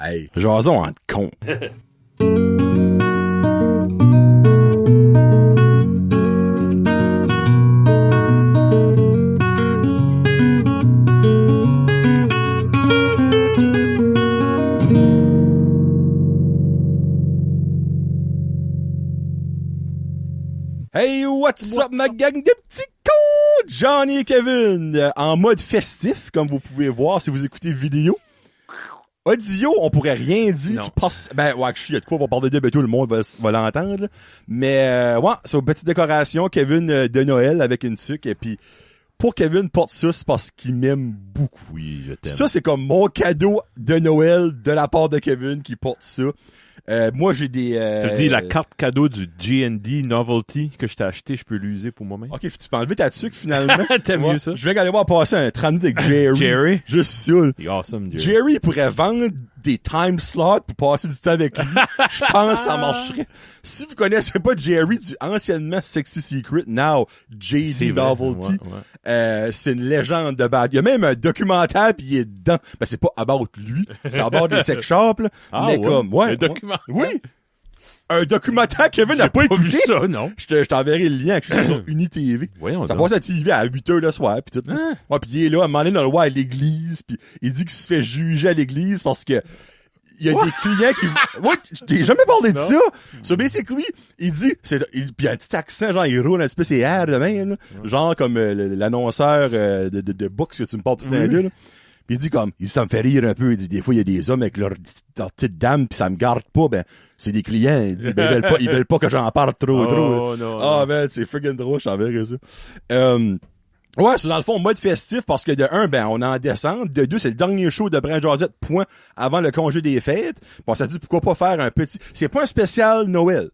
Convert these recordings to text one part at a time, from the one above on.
Hey, jason en con. Hey, what's up, ma gang de petits cons? Johnny et Kevin, en mode festif, comme vous pouvez voir si vous écoutez vidéo. Audio, on pourrait rien dire qui passe. Ben, ouais, il y a de quoi, on va parler de tout le monde va l'entendre. Là. Mais, ouais, c'est une petite décoration, Kevin de Noël avec une tuque. Et puis, pour Kevin porte ça, c'est parce qu'il m'aime beaucoup. Oui, je t'aime. Ça, c'est comme mon cadeau de Noël de la part de Kevin qui porte ça. Moi, j'ai des... Ça veut dire la carte cadeau du G&D Novelty que je t'ai acheté, je peux l'user pour moi-même. Ok, tu peux enlever ta tuque, finalement. T'aimes mieux ça? Je vais aller voir passer un 30 minutes avec Jerry. Jerry? Juste saoul. Il est awesome, Jerry. Jerry pourrait vendre des time slots pour passer du temps avec lui. Je pense que ça marcherait. Si vous connaissez pas Jerry du anciennement Sexy Secret, now J.D. Novelty, c'est une légende de bad. Il y a même un documentaire pis il est dedans. Ben, c'est pas about lui. C'est about des sex shops, là. Ah, mais ouais. comme, ouais. Un documentaire. Oui. Un documentaire, Kevin n'a pas J'ai pas écouté. vu ça, non. Je t'enverrai le lien, c'est sur UniTV. Voyons Ça donc. passe à la TV à 8h le soir, pis tout. Hein? Ouais, pis il est là, à un moment donné, dans le roi à l'église, pis il dit qu'il se fait juger à l'église parce que il y a des clients qui... Ouais, je t'ai jamais parlé de ça. So, basically, il dit... Pis il a un petit accent, genre, il roule un petit peu ses airs de même, là. Genre comme l'annonceur de Books que tu me parles tout le temps, là. Pis il dit comme... Ça me fait rire un peu. Il dit, des fois, il y a des hommes avec leur petite dame, pis ça me garde pas, ben... C'est des clients. Il dit, ben, ils veulent pas que j'en parle trop. Non. Man, c'est friggin' drôle, je t'enverrai ça. Ouais, c'est dans le fond mode festif parce que de un, ben on est en décembre. De deux, c'est le dernier show de Brin Josette, point, avant le congé des fêtes. Bon, ça dit pourquoi pas faire un petit... C'est pas un spécial Noël.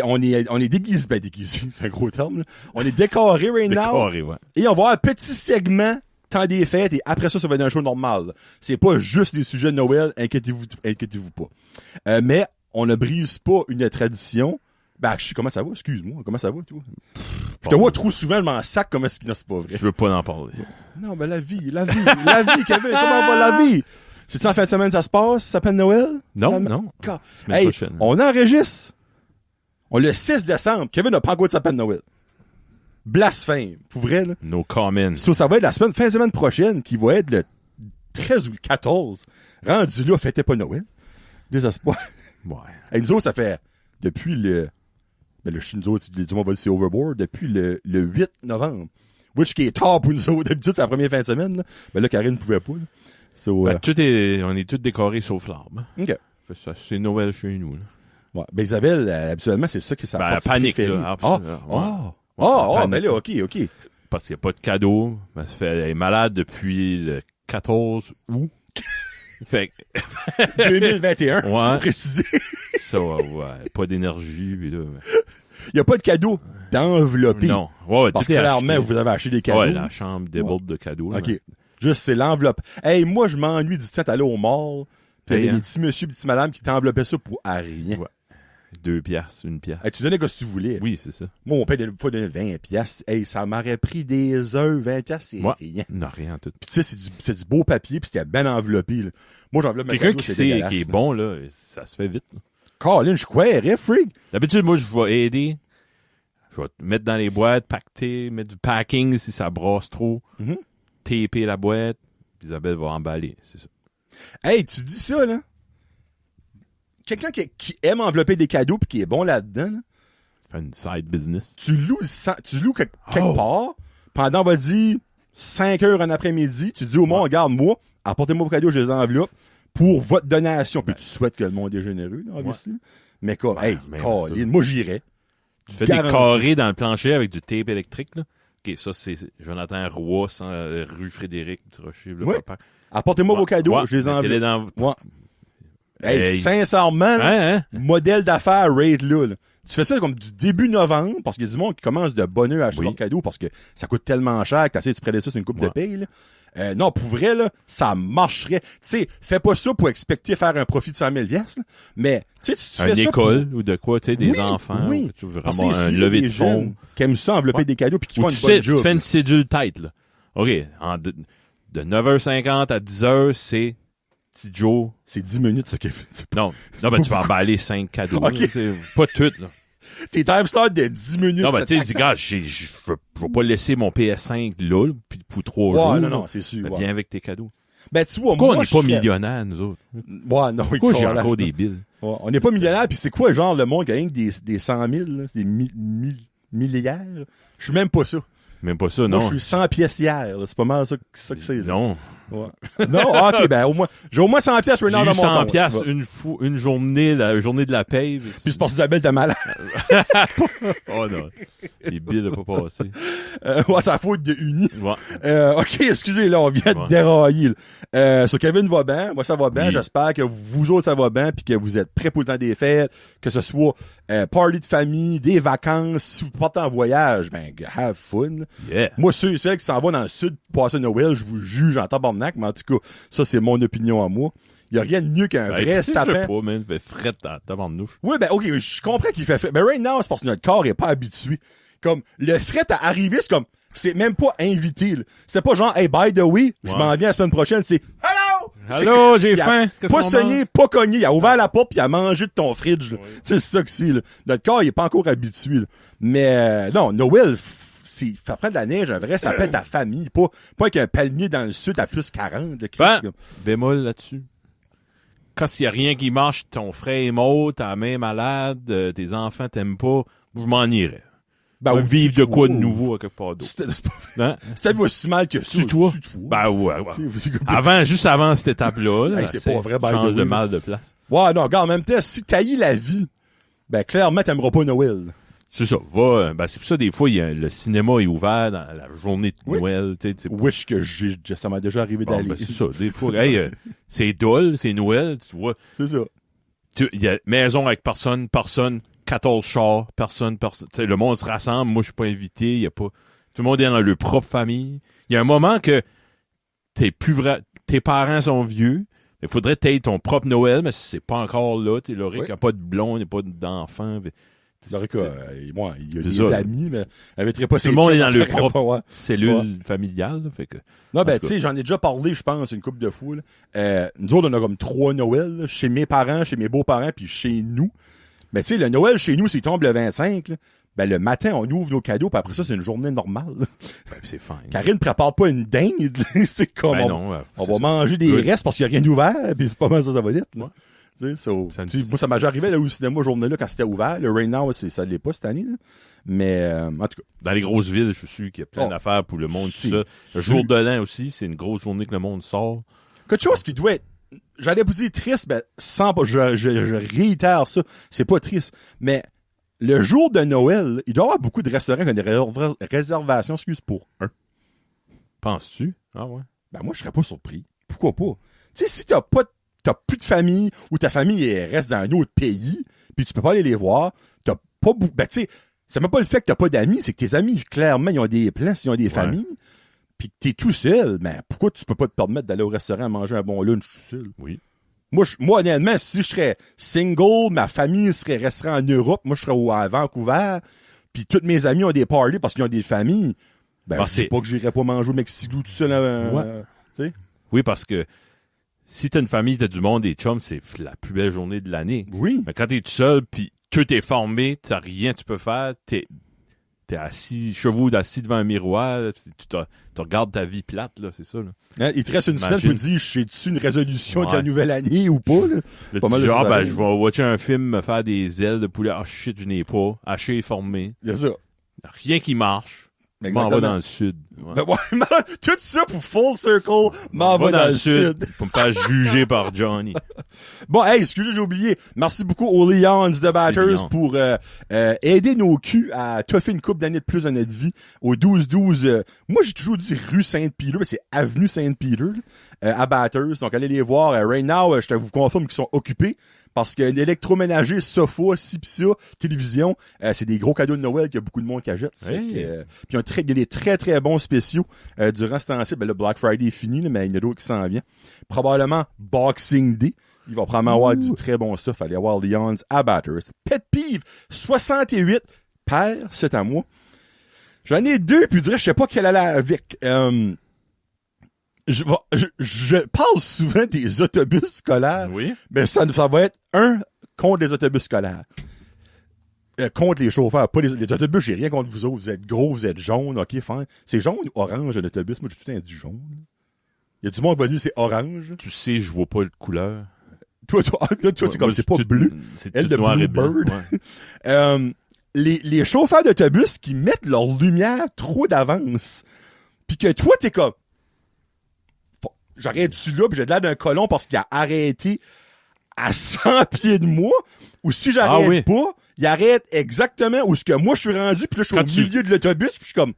On est déguisé, c'est un gros terme, là. On est décoré right now. Décoré, ouais. Et on va avoir un petit segment temps des fêtes et après ça va être un show normal. C'est pas juste des sujets de Noël, inquiétez-vous pas. Mais on ne brise pas une tradition. Ben, comment ça va? Excuse-moi. Comment ça va, toi? Je te vois trop souvent, je m'en sac, comment est-ce qu'il c'est pas vrai? Je veux pas en parler. Non, ben, la vie, Kevin, comment va la vie? C'est-tu en fin de semaine, ça se passe? Ça s'appelle Noël? Non, finalement? non. Hey, on enregistre. On le 6 décembre. Kevin n'a pas encore de sapin de Noël. Blasphème. Pour vrai, là. No comment. Ça va être fin de semaine prochaine, qui va être le 13 ou le 14. Rendu là, fêtez pas Noël. Désespoir. Ouais. Hey, nous autres, ça fait, depuis le Shinzo, du monde va dire c'est overboard, depuis le 8 novembre. Which qui est tard pour nous autres. D'habitude, c'est la première fin de semaine, là. Ben là, Karine ne pouvait pas, là. So, Ben, on est tous décorés sauf l'arbre. OK. Ça, c'est Noël chez nous, là. Ouais. Ben, Isabelle, habituellement, c'est ça que ça Ben, panique, là. Ben là, OK. Parce qu'il n'y a pas de cadeau. Elle est malade depuis le 14 août. Fait que... 2021. Ouais. Précisé. Ça, ouais. Pas d'énergie, puis là. Il n'y a pas de cadeau d'enveloppé. Non. Ouais, parce que clairement, vous avez acheté des cadeaux. Ouais, la chambre déborde de cadeaux. OK. Là. Juste, c'est l'enveloppe. Hey, moi, je m'ennuie du temps d'aller au mall. Puis il y avait des petits monsieur, des petits madame qui t'enveloppaient ça pour à rien. Ouais. 2 piastres, 1 piastre. Hey, tu donnais ce que tu voulais. Oui, c'est ça. Moi, mon père, une fois, donnait 20 piastres. Hey, ça m'aurait pris des heures. 20 piastres, c'est rien. Non, rien tout. Puis tu sais, c'est du beau papier, puis c'était bien enveloppé, là. Moi, j'enveloppe mes quelqu'un cadeaux, qui c'est sait, qui est bon, là, ça se fait vite. Là. Colin, je croirais, freak. D'habitude, moi, je vais aider. Je vais te mettre dans les boîtes, pacter, mettre du packing si ça brasse trop. Taper la boîte. Isabelle va emballer, c'est ça. Hey, tu dis ça, là. Quelqu'un qui aime envelopper des cadeaux pis qui est bon là-dedans, là, Ça fait une side business. tu loues quelque part, pendant, on va dire, 5 heures en après-midi, tu dis au monde, regarde, moi, apportez-moi vos cadeaux, je les enveloppe pour votre donation. Puis tu souhaites que le monde est généreux, là, obviously. Mais quoi, hey, Colin, moi, j'irais. Tu fais des carrés dans le plancher avec du tape électrique, là. OK, ça, c'est Jonathan Roy, rue Frédéric, du Rocher, le papa. Apportez-moi vos cadeaux, je les enveloppe. Ouais. Hey, sincèrement, modèle d'affaires rate là. Tu fais ça comme du début novembre, parce qu'il y a du monde qui commence de bonne heure à acheter leurs cadeaux, parce que ça coûte tellement cher que t'essaies de prêter ça sur une coupe de paye, là. Non, pour vrai, là, ça marcherait. Tu sais, fais pas ça pour expecter faire un profit de 100 000 $, là, mais, tu sais, tu fais ça école, ou de quoi, tu sais, des enfants. Oui, ou tu veux vraiment un lever de fonds. Qui aiment ça, envelopper des cadeaux, puis qui font une bonne job. Tu fais une cédule tête, là. OK, de 9h50 à 10h, c'est petit Joe. C'est 10 minutes, ça, Kevin. Non, ben, tu vas emballer 5 cadeaux. Okay. Là, pas toutes, là. Tes time slots de 10 minutes. Non, ben, tu sais, dis, gars, je veux pas laisser mon PS5 là, puis pour 3 jours. Non, c'est sûr. Ben, viens avec tes cadeaux. Ben, tu vois, Pourquoi moi, on n'est pas millionnaires, nous autres? Ouais, non, Pourquoi j'ai encore des billes? Ouais, on n'est pas millionnaires, puis c'est quoi, genre, le monde qui a rien que des 100 000, là? C'est des milliards? Je suis même pas ça. Même pas ça, non. Moi, je suis 100 pièces hier, là. C'est pas mal ça que c'est. Là. Non. Ouais. Non, ok, ben, au moins, j'ai au moins 100 pièces J'ai dans eu mon 100 compte. piastres une journée, la journée de la paye. Puis c'est parce qu'Isabelle t'es malade. Oh non. Les billes n'ont pas passé. Ouais, c'est la faute de Uni. Ouais. Ok, excusez, là, on vient de dérailler, là. Kevin va bien, moi ça va bien, Oui. j'espère que vous autres ça va bien, puis que vous êtes prêts pour le temps des fêtes, que ce soit party de famille, des vacances, si vous partez en voyage, ben, have fun. Yeah. Moi, ceux et celles qui s'en vont dans le sud pour passer Noël, je vous juge en tabarnak, mais en tout cas, ça c'est mon opinion à moi. Il y a rien de mieux qu'un vrai sapin. Je sais pas, man. Fait fret dans ta bande Oui, ben, ok, je comprends qu'il fait fret. Mais right now, c'est parce que notre corps est pas habitué. Comme, le fret à arriver, c'est comme, c'est même pas invité, là. C'est pas genre, hey, by the way, je m'en viens la semaine prochaine, c'est, hello! Allô, j'ai faim. Pas sonné, pas cogné. Il a ouvert la porte pis il a mangé de ton fridge, là. C'est ça que c'est, là. Notre corps, il est pas encore habitué, là. Mais, non, Noël, c'est, ça prend de la neige, un vrai sapin de ta famille. Pas avec un palmier dans le sud à plus 40, là. Ben, bémol là-dessus. Quand il y a rien qui marche, ton frère est mort, ta mère est malade, tes enfants t'aiment pas, je m'en irais. Ben, vivre de quoi de nouveau à quelque part d'autre. C'est pas Hein? ça va si mal que ça. Tue-toi. Ben ouais. Juste avant cette étape-là, hey, c'est pas vrai, change de mal de place. Ouais, non, regarde, en même temps, si t'haïs la vie, ben, clairement, t'aimeras pas Noël. C'est ça. C'est pour ça, des fois, le cinéma est ouvert dans la journée de Noël, tu sais. Wish que ça m'a déjà arrivé d'aller. Ben, c'est ça. Des fois, hey, c'est dole, c'est Noël, tu vois. C'est ça. Il y a maison avec personne, 14 chars, personne. Tu sais, le monde se rassemble, moi, je suis pas invité, il y a pas, tout le monde est dans leur propre famille. Il y a un moment que tes parents sont vieux, il faudrait que t'aies ton propre Noël, mais c'est pas encore là, tu sais, Loric a pas de blond, il n'y a pas d'enfant. Loric, moi, il y a des ça. amis, mais elle mettrait pas tout le monde est dans leur propre cellule familiale, fait que. Non, ben, tu sais, j'en ai déjà parlé, je pense, une couple de fois, là. Nous autres, on a comme 3 Noëls, là, chez mes parents, chez mes beaux-parents, puis chez nous. Mais tu sais, le Noël chez nous, s'il tombe le 25, là, ben le matin, on ouvre nos cadeaux, puis après ça, c'est une journée normale. Ben, c'est fin. Karine prépare pas une dinde, c'est comme on va manger des restes parce qu'il y a rien d'ouvert, puis c'est pas mal ça va être. Là. Tu sais, moi, ça m'a déjà arrivé là au cinéma journée-là quand c'était ouvert. Le Right Now, ça l'est pas cette année. Là. Mais en tout cas. Dans les grosses villes, je suis sûr qu'il y a plein d'affaires pour le monde, tout ça. Le jour de l'an aussi, c'est une grosse journée que le monde sort. Quelque chose qui doit être, j'allais vous dire triste, ben, je réitère ça, c'est pas triste, mais le jour de Noël, il doit y avoir beaucoup de restaurants qui ont des réservations, pour un. Penses-tu? Ah ouais. Ben, moi, je serais pas surpris. Pourquoi pas? Tu sais, si t'as plus de famille, ou ta famille reste dans un autre pays, puis tu peux pas aller les voir, t'as pas beaucoup, ben, tu sais, c'est même pas le fait que t'as pas d'amis, c'est que tes amis, clairement, ils ont des plans, ils ont des familles, pis que t'es tout seul, ben, pourquoi tu peux pas te permettre d'aller au restaurant manger un bon lunch tout seul? Oui. Moi, honnêtement, si je serais single, ma famille resterait en Europe, moi, je serais à Vancouver, puis tous mes amis ont des parties parce qu'ils ont des familles, ben, je sais pas que j'irais pas manger au Mexico tout seul, tu sais? Oui, parce que si t'as une famille, t'as du monde, des chums, c'est la plus belle journée de l'année. Oui. Mais quand t'es tout seul, puis tout est formé, t'as rien que tu peux faire, t'es assis, assis devant un miroir, tu regardes ta vie plate, là, c'est ça, là. Hein, il te reste une semaine pour dire, j'ai-tu une résolution de la nouvelle année ou pas, là? Là, tu dis, je vais watcher un film, me faire des ailes de poulet. Ah, shit, je n'ai pas. Haché est formé. C'est ça. Rien qui marche. M'en va dans le sud. Ouais. Ben, tout ça pour full circle, m'en va dans le sud. Pour me faire juger par Johnny. Bon, hey, excusez, j'ai oublié. Merci beaucoup aux Lions de Batters pour aider nos culs à toffer une couple d'années de plus dans notre vie. Au 12-12, moi j'ai toujours dit rue Saint-Peter, mais c'est avenue Saint-Peter à Batters. Donc allez les voir. Right now, je te vous confirme qu'ils sont occupés. Parce que l'électroménager, sofa, ci pis ça, télévision, c'est des gros cadeaux de Noël qu'il y a beaucoup de monde qui achète. Puis il y a des très très bons spéciaux durant ce temps-ci. Ben le Black Friday est fini, là, mais il y en a d'autres qui s'en viennent. Probablement Boxing Day. Il va probablement avoir du très bon stuff. Allez voir Lions à Batters. Pet Peeve 68. Père, c'est à moi. J'en ai 2, puis je dirais, je sais pas quelle aller avec. je parle souvent des autobus scolaires, Oui. mais ça va être contre les autobus scolaires. Contre les chauffeurs, pas les autobus, j'ai rien contre vous autres. Vous êtes gros, vous êtes jaunes, ok, fin. C'est jaune ou orange un autobus? Moi, j'ai tout le temps dit jaune. Il y a du monde qui va dire c'est orange. Tu sais, je vois pas de couleur. Toi, c'est comme c'est pas bleu. C'est Elle tout de noir et blanc. Bluebird. Ouais. Les chauffeurs d'autobus qui mettent leur lumière trop d'avance. Pis que toi, t'es comme, j'arrête-tu là pis j'ai l'air d'un colon parce qu'il a arrêté à 100 pieds de moi, ou si j'arrête pas, il arrête exactement où ce que moi je suis rendu, puis là je suis au milieu de l'autobus, puis je suis comme...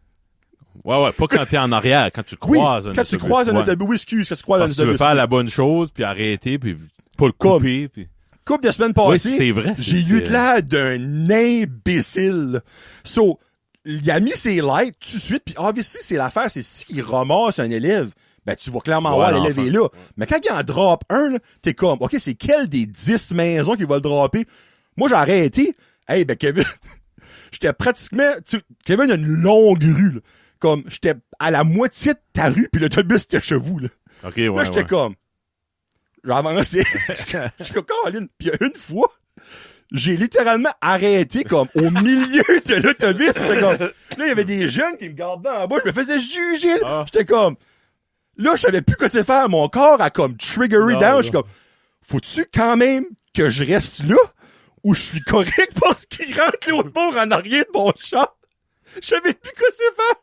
Ouais, pas quand t'es en arrière, quand tu croises un autobus. Quand tu croises un autobus, oui, excuse, quand tu croises un autobus. Tu veux faire la bonne chose, puis arrêter, puis pas le couper, puis... Couple de semaines passées, oui, c'est vrai, j'ai eu de l'air d'un imbécile. So, il a mis ses lights tout de suite, puis obviously, c'est l'affaire, c'est si il ramasse un élève, ben tu vas clairement voir l'élève est là. Mais quand il en drop un, là, t'es comme, OK, c'est quelle des 10 maisons qui va le dropper? Moi, j'ai arrêté. Hey, ben Kevin, j'étais pratiquement... Kevin a une longue rue, là. Comme, j'étais à la moitié de ta rue, puis l'autobus était chez vous, là. OK, ouais, là, j'étais comme... J'ai avancé. J'étais comme, Caroline. Puis une fois, j'ai littéralement arrêté comme au milieu de l'autobus. J'étais comme... Là, il y avait des jeunes qui me gardaient en bas. Je me faisais juger. J'étais comme... Là, je savais plus quoi c'est faire. Mon corps a comme triggeré down. Je suis comme... Faut-tu quand même que je reste là? Ou je suis correct parce qu'il rentre l'autre bord en arrière de mon chat? Je savais plus quoi c'est faire.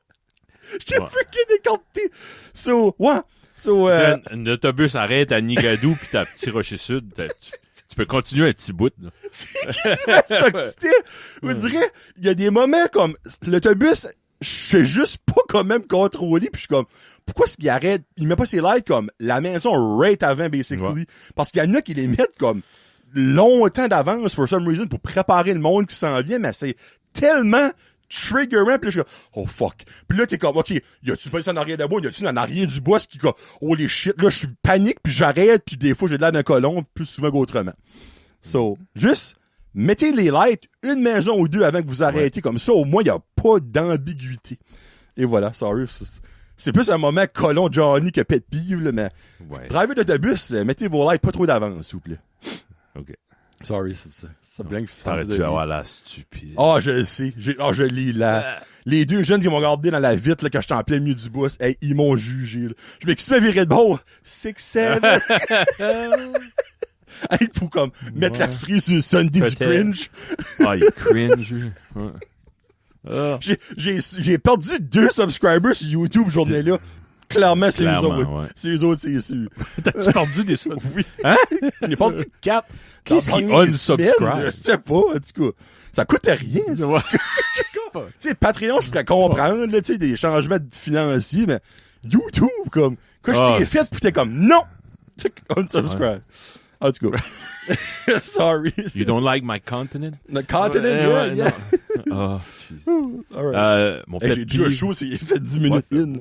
J'étais freaking décanté. So, ouais. So, un autobus arrête à Nigadou pis t'as Petit Rocher Sud, tu peux continuer un petit bout, là. C'est quasiment ça que c'était. Vous direz, il y a des moments comme, l'autobus, je sais juste pas quand même contrôler pis je suis comme, pourquoi est-ce qu'il arrête, il met pas ses lights comme la maison right avant, basically. Parce qu'il y en a qui les mettent comme longtemps d'avance, for some reason, pour préparer le monde qui s'en vient, mais c'est tellement triggerant, pis là, je suis comme, oh fuck. Pis là, t'es comme, ok, y a-tu pas ça en arrière de bois, y a-tu en arrière du bois, ce qui, comme, holy shit, là, je suis panique, pis j'arrête, pis des fois, j'ai de l'air d'un colon, plus souvent qu'autrement. So, juste, mettez les lights une maison ou deux avant que vous arrêtez, comme ça, au moins, y a pas d'ambiguïté. Et voilà, sorry, c'est plus un moment colon Johnny que pet pive, là, mais, driver d'autobus, mettez vos lights pas trop d'avance, s'il vous plaît. OK. Sorry, ça blinque. T'aurais-tu avoir la stupide. Je le sais. Je lis là. Les deux jeunes qui m'ont regardé dans la vitre, là, quand j'étais en plein milieu du boss, hey, ils m'ont jugé, là. Je m'excuse, virer de bord. 6-7. Hey, pour comme, mettre la série sur Sunday du cringe. Il cringe. Ouais. J'ai perdu 2 subscribers sur YouTube, journée-là. Clairement, c'est eux autres. Ouais. C'est eux autres, c'est sûr. T'as-tu perdu des choses? Oui. Hein? J'en ai perdu 4. Qu'est-ce qui unsubscribe? Je sais pas, en tout cas. Ça coûte rien. Tu sais, Patreon, je pourrais comprendre, là, tu sais, des changements financiers, mais YouTube, comme, quand je t'ai fait, puis t'es comme, non! Tu unsubscribe. En tout cas. Sorry. You don't like my continent? The continent, yeah. Oh, jeez. All right. Mon pet j'ai déjà chaud, il fait 10 minutes in.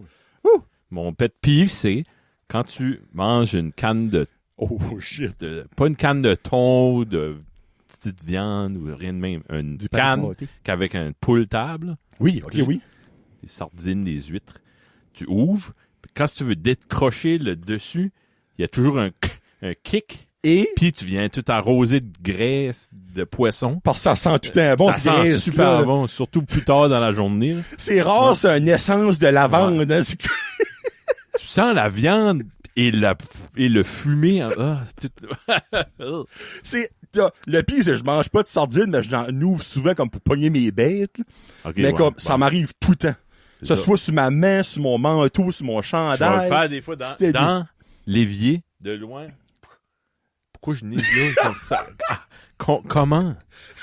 Mon pet peeve, c'est quand tu manges une canne de... Oh, shit. Pas une canne de thon ou de petite viande ou rien de même. Une canne qu'avec un poule table. Oui, ok, oui. Des sardines, des huîtres. Tu ouvres. Quand tu veux décrocher le dessus, il y a toujours un kick. Et puis tu viens tout arroser de graisse, de poisson. Parce que ça sent tout un bon. Ça sent super bon, surtout plus tard dans la journée. Là. C'est rare, c'est une essence de lavande. Ouais. Tu sens la viande et le fumé. C'est le pire, c'est que je mange pas de sardines, mais j'en ouvre souvent comme pour pogner mes bêtes. Okay, mais comme ça m'arrive tout le temps. Que ce soit sur ma main, sur mon manteau, sur mon chandail. Je vais le faire des fois dans l'évier, de loin. Pourquoi je n'ai là comme ça? Comment?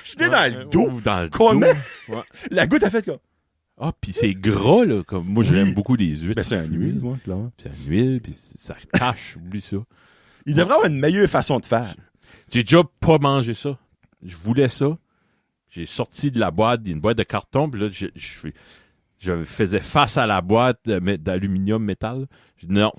Je l'ai dans le dos. Dans le comment? Dos. Ouais. La goutte a fait comme... Ah, pis c'est gras, là. Comme, moi, j'aime beaucoup les huîtres. Ben, c'est un huile, moi, clairement. C'est un huile, pis ça tâche, oublie ça. Il devrait avoir une meilleure façon de faire. J'ai déjà pas mangé ça. Je voulais ça. J'ai sorti de la boîte, d'une boîte de carton, pis là, je faisais face à la boîte d'aluminium métal. J'ai dit non,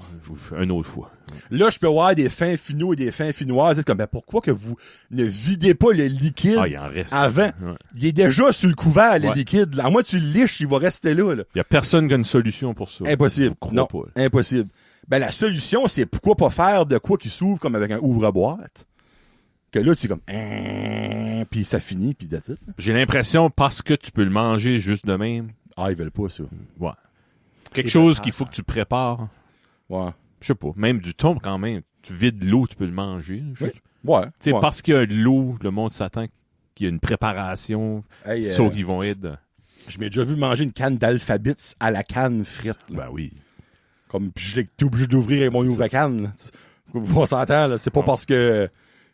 une autre fois. Là, je peux voir des fins finaux et des fins finoises. Comme, ben, pourquoi que vous ne videz pas le liquide il en reste, avant? Ouais. Il est déjà sur le couvert, le liquide. À moins tu le liches, il va rester là. Il y a personne qui a une solution pour ça. Impossible. Non, pas. Impossible. Ben, la solution, c'est pourquoi pas faire de quoi qui s'ouvre comme avec un ouvre-boîte. Que là, tu sais, comme, puis ça finit, puis that's it. J'ai l'impression, parce que tu peux le manger juste de même. Ah, ils veulent pas ça. Ouais. Quelque chose qu'il faut que tu prépares. Ouais. Je sais pas. Même du thon, quand même. Tu vides l'eau, tu peux le manger. Oui. Ouais. Tu sais, ouais. parce qu'il y a de l'eau, le monde s'attend qu'il y a une préparation. Hey, Sauf qu'ils vont être... je m'ai déjà vu manger une canne d'Alphabets à la canne frite. Là. Ben oui. Comme, puis je l'ai été obligé d'ouvrir mon ouvre-canne. On s'entend, là. C'est pas parce que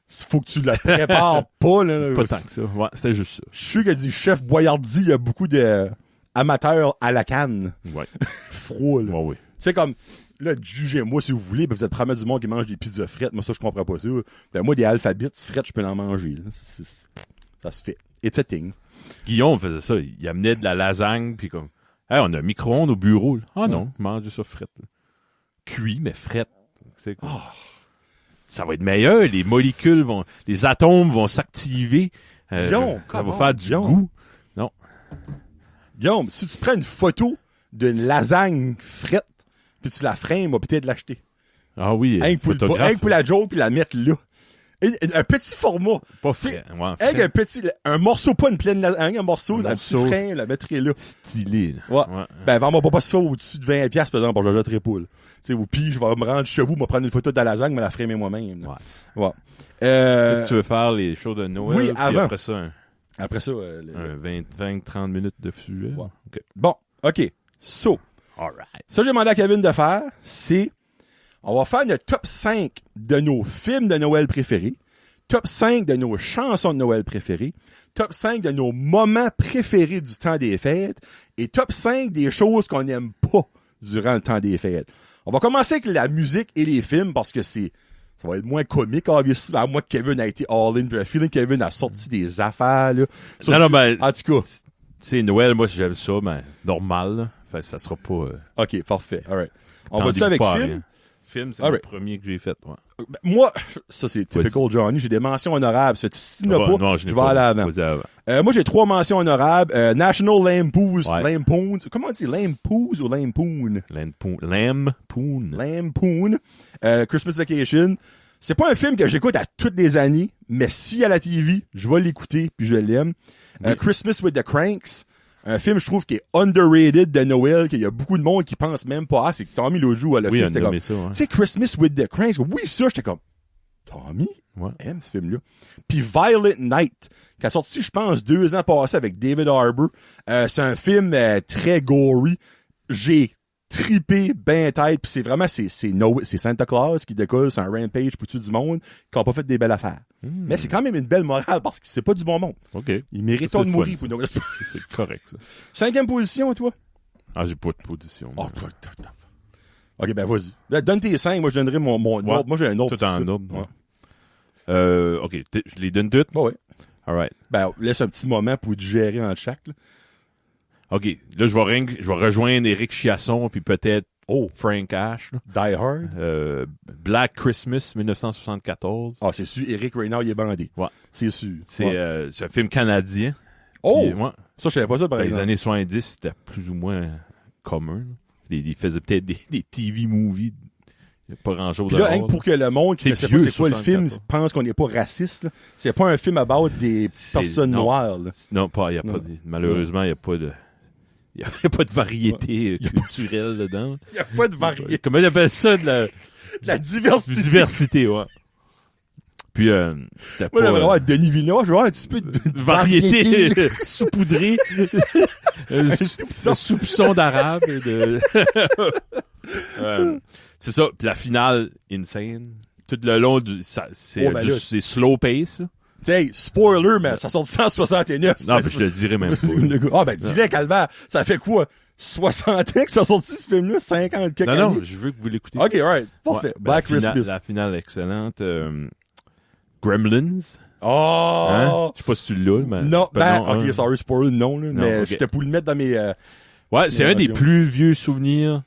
faut que tu la prépares pas, là. Pas tant que ça. Ouais, c'était juste ça. Je suis sûr que du chef Boyardi, il y a beaucoup de amateurs à la canne. Ouais. Froid, là. Ouais, oui. Tu sais, comme, là, jugez-moi si vous voulez, ben vous êtes probablement du monde qui mange des pizzas frites. Moi, ça, je comprends pas ça. Ben, moi, des alphabets frites, je peux en manger, là. Ça se fait. It's a thing. Guillaume faisait ça. Il amenait de la lasagne, puis comme, hey, on a un micro-ondes au bureau. Là. Ah non, mange ça frette. Là. Cuit, mais frette. C'est quoi? Ça va être meilleur. Les molécules les atomes vont s'activer. Guillaume, ça va faire du goût. Non. Guillaume, si tu prends une photo d'une lasagne frite, puis tu la frames, on va peut-être l'acheter. Ah oui, Rien que pour la joke, puis la mettre là. Un petit format. Pas frais. Ouais, Avec un morceau, pas une pleine lasagne, un morceau, un petit frein, la mettrais là. Stylé. Ouais. Ouais. Ben, vends-moi pas ça au-dessus de 20$, par exemple, pour que je jetterai pas, là. Tu sais, ou pis, je vais me rendre chez vous, me prendre une photo de la lasagne, me la framer moi-même, là. Ouais. Ouais. Tu veux faire les shows de Noël? Oui, puis avant. Après ça, un 20-30 minutes de sujet. Ouais. Okay. Bon, OK. So. Alright. Ça, j'ai demandé à Kevin de faire, c'est, on va faire notre top 5 de nos films de Noël préférés, top 5 de nos chansons de Noël préférées, top 5 de nos moments préférés du temps des fêtes, et top 5 des choses qu'on n'aime pas durant le temps des fêtes. On va commencer avec la musique et les films, parce que ça va être moins comique, obviously, à moins que Kevin a été all-in, puis le feeling Kevin a sorti des affaires, là. Non, ben, en tout cas. Tu sais, Noël, moi, si j'aime ça, ben, normal, là. Fait, ça sera pas... OK, parfait. All right. On va-tu avec film? Film, c'est le premier que j'ai fait, ouais. Ben, moi, ça c'est typical Johnny, j'ai des mentions honorables. Si tu n'as pas, non, je vais aller avant. Moi, j'ai 3 mentions honorables. National Lampoon. Lampoon. Comment on dit? Lampoon ou Lampoon? Lampoon. Christmas Vacation. C'est pas un film que j'écoute à toutes les années, mais si à la TV, je vais l'écouter puis je l'aime. Oui. Christmas with the Cranks. Un film, je trouve, qui est underrated de Noël, qu'il y a beaucoup de monde qui pense même pas. C'est que Tommy le joue à le film. C'était comme, tu sais, Christmas with the Cranks. Oui, ça, j'étais comme, Tommy aime ce film-là. Puis Violent Night, qui a sorti, je pense, 2 ans passés avec David Harbour. C'est un film très gory. J'ai tripé ben tête, puis c'est vraiment, c'est Santa Claus qui décolle, c'est un rampage pour tout du monde, qui n'a pas fait des belles affaires. Mais c'est quand même une belle morale, parce que c'est pas du bon monde. OK. Il mérite de mourir pour Noël. C'est correct, ça. 5e position, toi? Ah, j'ai pas de position. Oh, OK, ben vas-y. Donne tes 5, moi je donnerai mon ordre. Moi j'ai un autre. Tout en ordre. Ouais. OK, je les donne toutes? Oui. All right. Ben, laisse un petit moment pour digérer entre chaque, là. OK, là, je vais rejoindre Éric Chiasson, puis peut-être Frank Ash. Là. Die Hard. Black Christmas, 1974. Ah, c'est sûr, Éric Raynaud, il est bandé. Ouais. C'est sûr. C'est un film canadien. Oh! Puis, ça, je savais pas ça, par exemple. exemple. Dans les années 70, c'était plus ou moins commun. Ils faisaient peut-être des TV movies. Il n'y a pas grand-chose à voir. Pour que le monde qui ne sait pas c'est quoi le film pense qu'on n'est pas raciste, là. C'est pas un film about des personnes noires. Là. Non, pas. Y a pas malheureusement, il n'y a pas de... Il n'y a pas de variété culturelle dedans. Il n'y a pas de variété. Comment ils appellent ça? De la diversité. Diversité, ouais. Puis, c'était pas... Moi, j'aimerais voir Denis Villeneuve, je vais voir un petit peu de variété saupoudrée. Soupçon d'arabe. C'est ça. Puis la finale, insane. Tout le long, c'est slow pace. T'sais, spoiler, mais ça sort de 169. Non, mais je te le dirai même pas. Ah, ben, dis-le, Calvaire. Ça fait quoi? 60 ans que ça sorti, ce film-là? 50 quelques années? Non, je veux que vous l'écoutez. OK, alright. Parfait. Ouais, Black Christmas. La finale excellente. Gremlins. Oh! Hein? Je sais pas si tu l'as, mais... Non, OK, sorry, spoiler, non, là. Mais j'étais pour le mettre dans mes... ouais, c'est un des plus vieux souvenirs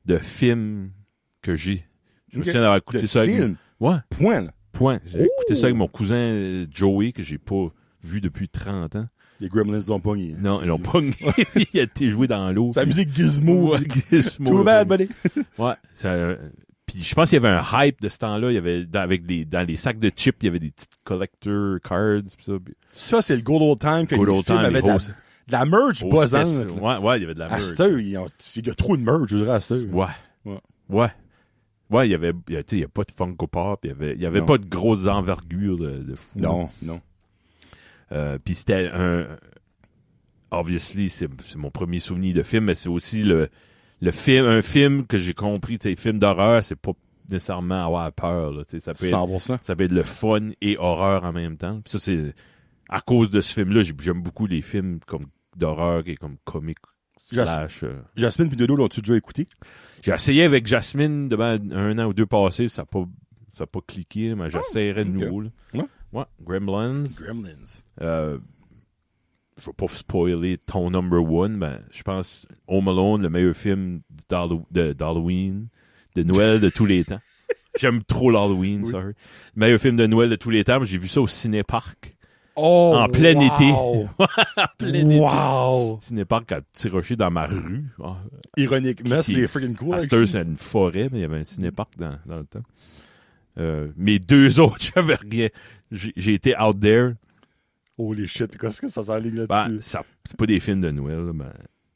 de films que j'ai. Je me souviens d'avoir écouté ça avec... Ouais. Point, là. J'ai écouté ça avec mon cousin Joey, que j'ai pas vu depuis 30 ans. Les Gremlins l'ont pogné. Non, ils l'ont pas il a été joué dans l'eau. C'est la musique Gizmo. Ouais, Gizmo. Too bad, buddy. Ouais, puis je pense qu'il y avait un hype de ce temps-là. Il y avait dans les sacs de chips, il y avait des petites collector cards. Pis ça. Ça, c'est le good old time que Good les old films time, avaient les de la merch buzzante. Ouais, il y avait de la merch. À cette heure, il y a trop de merch, je dirais, à cette heure. Ouais. Ouais, il y avait pas de Funko Pop, il y avait pas de grosses envergures de fou. Non. Puis c'était obviously, c'est mon premier souvenir de film, mais c'est aussi un film que j'ai compris, tu sais, film d'horreur, c'est pas nécessairement avoir peur, là, tu sais, ça peut 100%. ça peut être le fun et horreur en même temps. Puis ça, c'est à cause de ce film-là, j'aime beaucoup les films comme d'horreur et comme comique slash. Jasmine pis Dodo l'ont-tu déjà écouté? J'ai essayé avec Jasmine devant un an ou deux passés, ça a pas cliqué, mais j'essaierai de nouveau. Là. Ouais, Gremlins. Je vais pas spoiler ton number one, mais je pense Home Alone, le meilleur film d'Halloween, de Noël de tous les temps. J'aime trop l'Halloween, sorry. Le meilleur film de Noël de tous les temps, mais j'ai vu ça au Cinéparc. Oh, en plein été. En plein été. Cinéparc à Tirocher dans ma rue. Ironiquement, c'est freaking cool. À cette heure, c'est une forêt, mais il y avait un cinéparc dans le temps. Mes deux autres, j'avais rien. J'ai été out there. Holy shit, qu'est-ce que ça s'enligne là-dessus? Ben, c'est pas des films de Noël, mais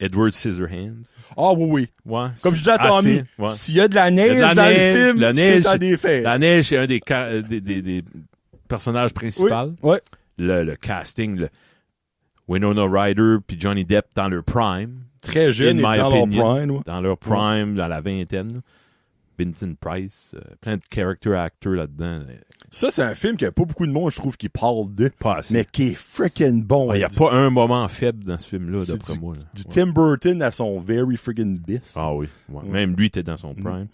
Edward Scissorhands. Ah oui. Ouais. Comme je disais à Tommy, s'il y a de la neige dans le film, c'est à des faits. La neige, c'est un des personnages principaux. Ouais. Le casting, Winona Ryder puis Johnny Depp dans leur prime. Très jeune et dans leur prime. Ouais. Dans leur prime, dans la vingtaine. Vincent Price, plein de character actors là-dedans. Ça, c'est un film qu'il n'y a pas beaucoup de monde, je trouve, qui parle de. Pas assez. Mais qui est freaking bon. Il n'y a pas un moment faible dans ce film-là, d'après moi. Là. Du Tim Burton à son very freaking best. Ah oui. Ouais. Même lui était dans son prime.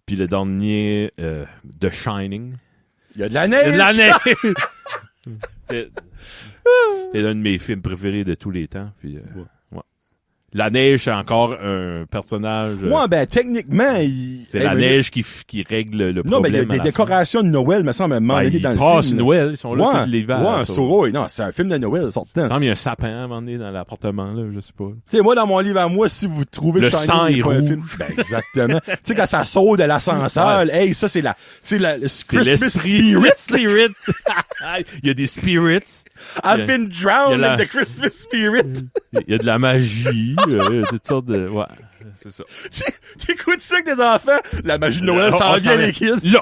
Puis le dernier, The Shining. Il y a de la neige! Il y a de la neige! C'est l'un de mes films préférés de tous les temps. Puis, la neige, c'est encore un personnage. Moi, techniquement, c'est la neige qui règle le problème. Non, mais il y a des décorations de Noël, me semble, dans le film. Ils passent Noël, ils sont là tout l'hiver. Non, c'est un film de Noël, sortant. Il y a un sapin à un moment donné dans l'appartement, là, je sais pas. Tu sais, moi, dans mon livre à moi, si vous trouvez le sang est rouge. Exactement. Tu sais, quand ça saute de l'ascenseur, hey, ça, c'est Christmas spirit. Il y a des spirits. I've been drowned in the Christmas spirit. Il y a de la magie. Toutes sortes de... Ouais, c'est ça. Tu écoutes ça avec des enfants? La magie de Noël s'en vient, les kids. Là!